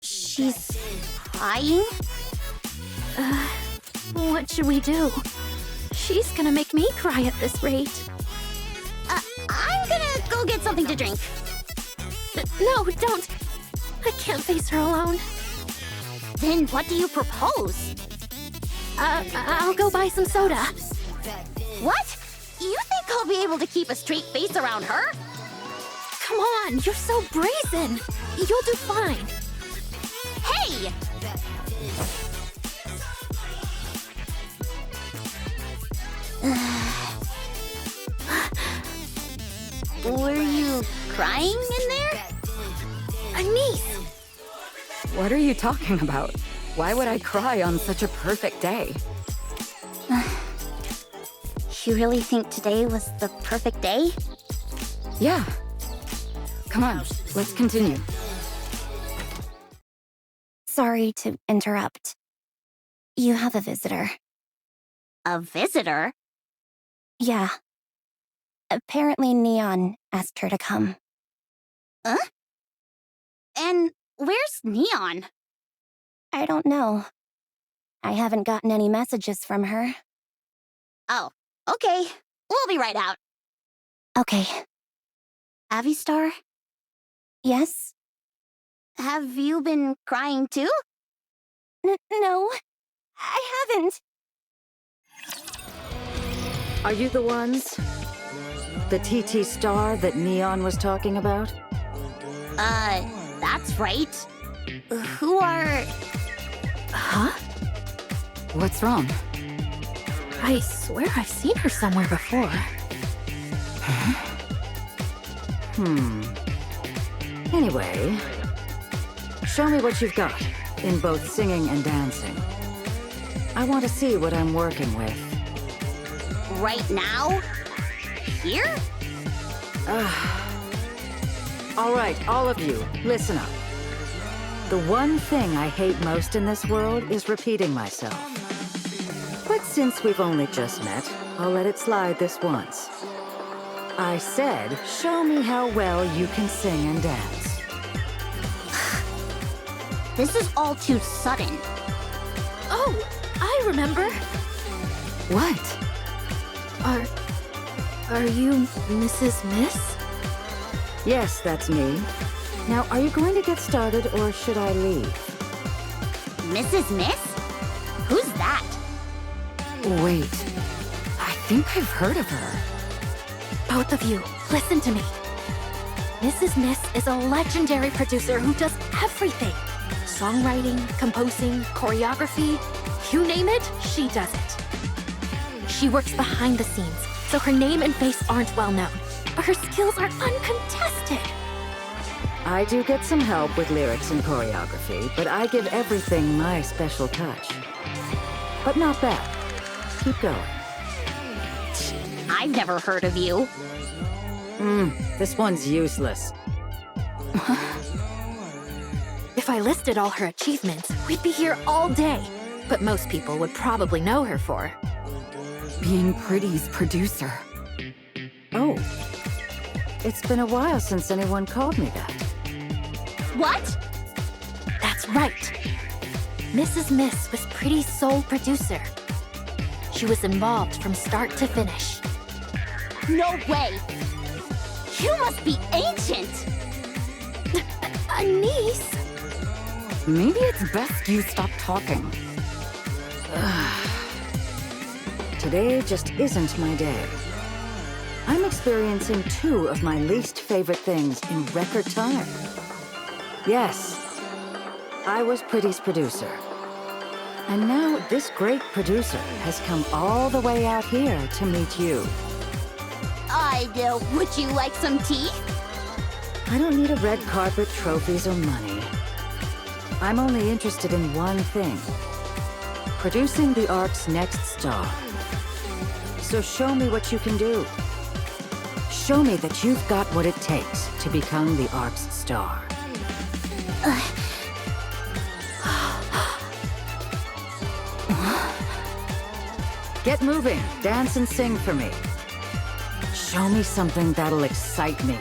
She's crying? What should we do? She's gonna make me cry at this rate. I'm gonna go get something to drink. No, don't! I can't face her alone. Then what do you propose? I'll go buy some soda. What? You think I'll be able to keep a straight face around her? Come on, you're so brazen. You'll do fine. Hey! Were you crying in there? Anise! What are you talking about? Why would I cry on such a perfect day? You really think today was the perfect day? Yeah. Come on, let's continue. Sorry to interrupt. You have a visitor. A visitor? Yeah. Apparently Neon asked her to come. Huh? And where's Neon? I don't know. I haven't gotten any messages from her. Oh, okay. We'll be right out. Okay. Avistar, Yes? have you been crying too? No. I haven't. Are you the ones? The TT star that Neon was talking about? That's right. Who are... Huh? What's wrong? I swear I've seen her somewhere before. Anyway, show me what you've got in both singing and dancing. I want to see what I'm working with. Right now? Here? All right, all of you, listen up. The one thing I hate most in this world is repeating myself. But since we've only just met, I'll let it slide this once. I said, show me how well you can sing and dance. This is all too sudden. Oh, I remember. What? Are you Mrs. Miss? Yes, that's me. Now, are you going to get started, or should I leave? Mrs. Miss? Who's that? Wait. I think I've heard of her. Both of you, listen to me. Mrs. Miss is a legendary producer who does everything. Songwriting, composing, choreography, you name it, she does it. She works behind the scenes, so her name and face aren't well known, but her skills are uncontested. I do get some help with lyrics and choreography, but I give everything my special touch. But not bad. Keep going. I've never heard of you. This one's useless. If I listed all her achievements, we'd be here all day. But most people would probably know her for being Pretty's producer. Oh. It's been a while since anyone called me that. What? That's right. Mrs. Miss was Pretty's sole producer. She was involved from start to finish. No way! You must be ancient! A niece? Maybe it's best you stop talking. Today just isn't my day. I'm experiencing two of my least favorite things in record time. Yes, I was Pretty's producer. And now this great producer has come all the way out here to meet you. Would you like some tea? I don't need a red carpet, trophies, or money. I'm only interested in one thing. Producing the Ark's next star. So show me what you can do. Show me that you've got what it takes to become the Ark's star. Get moving, dance and sing for me. Show me something that'll excite me.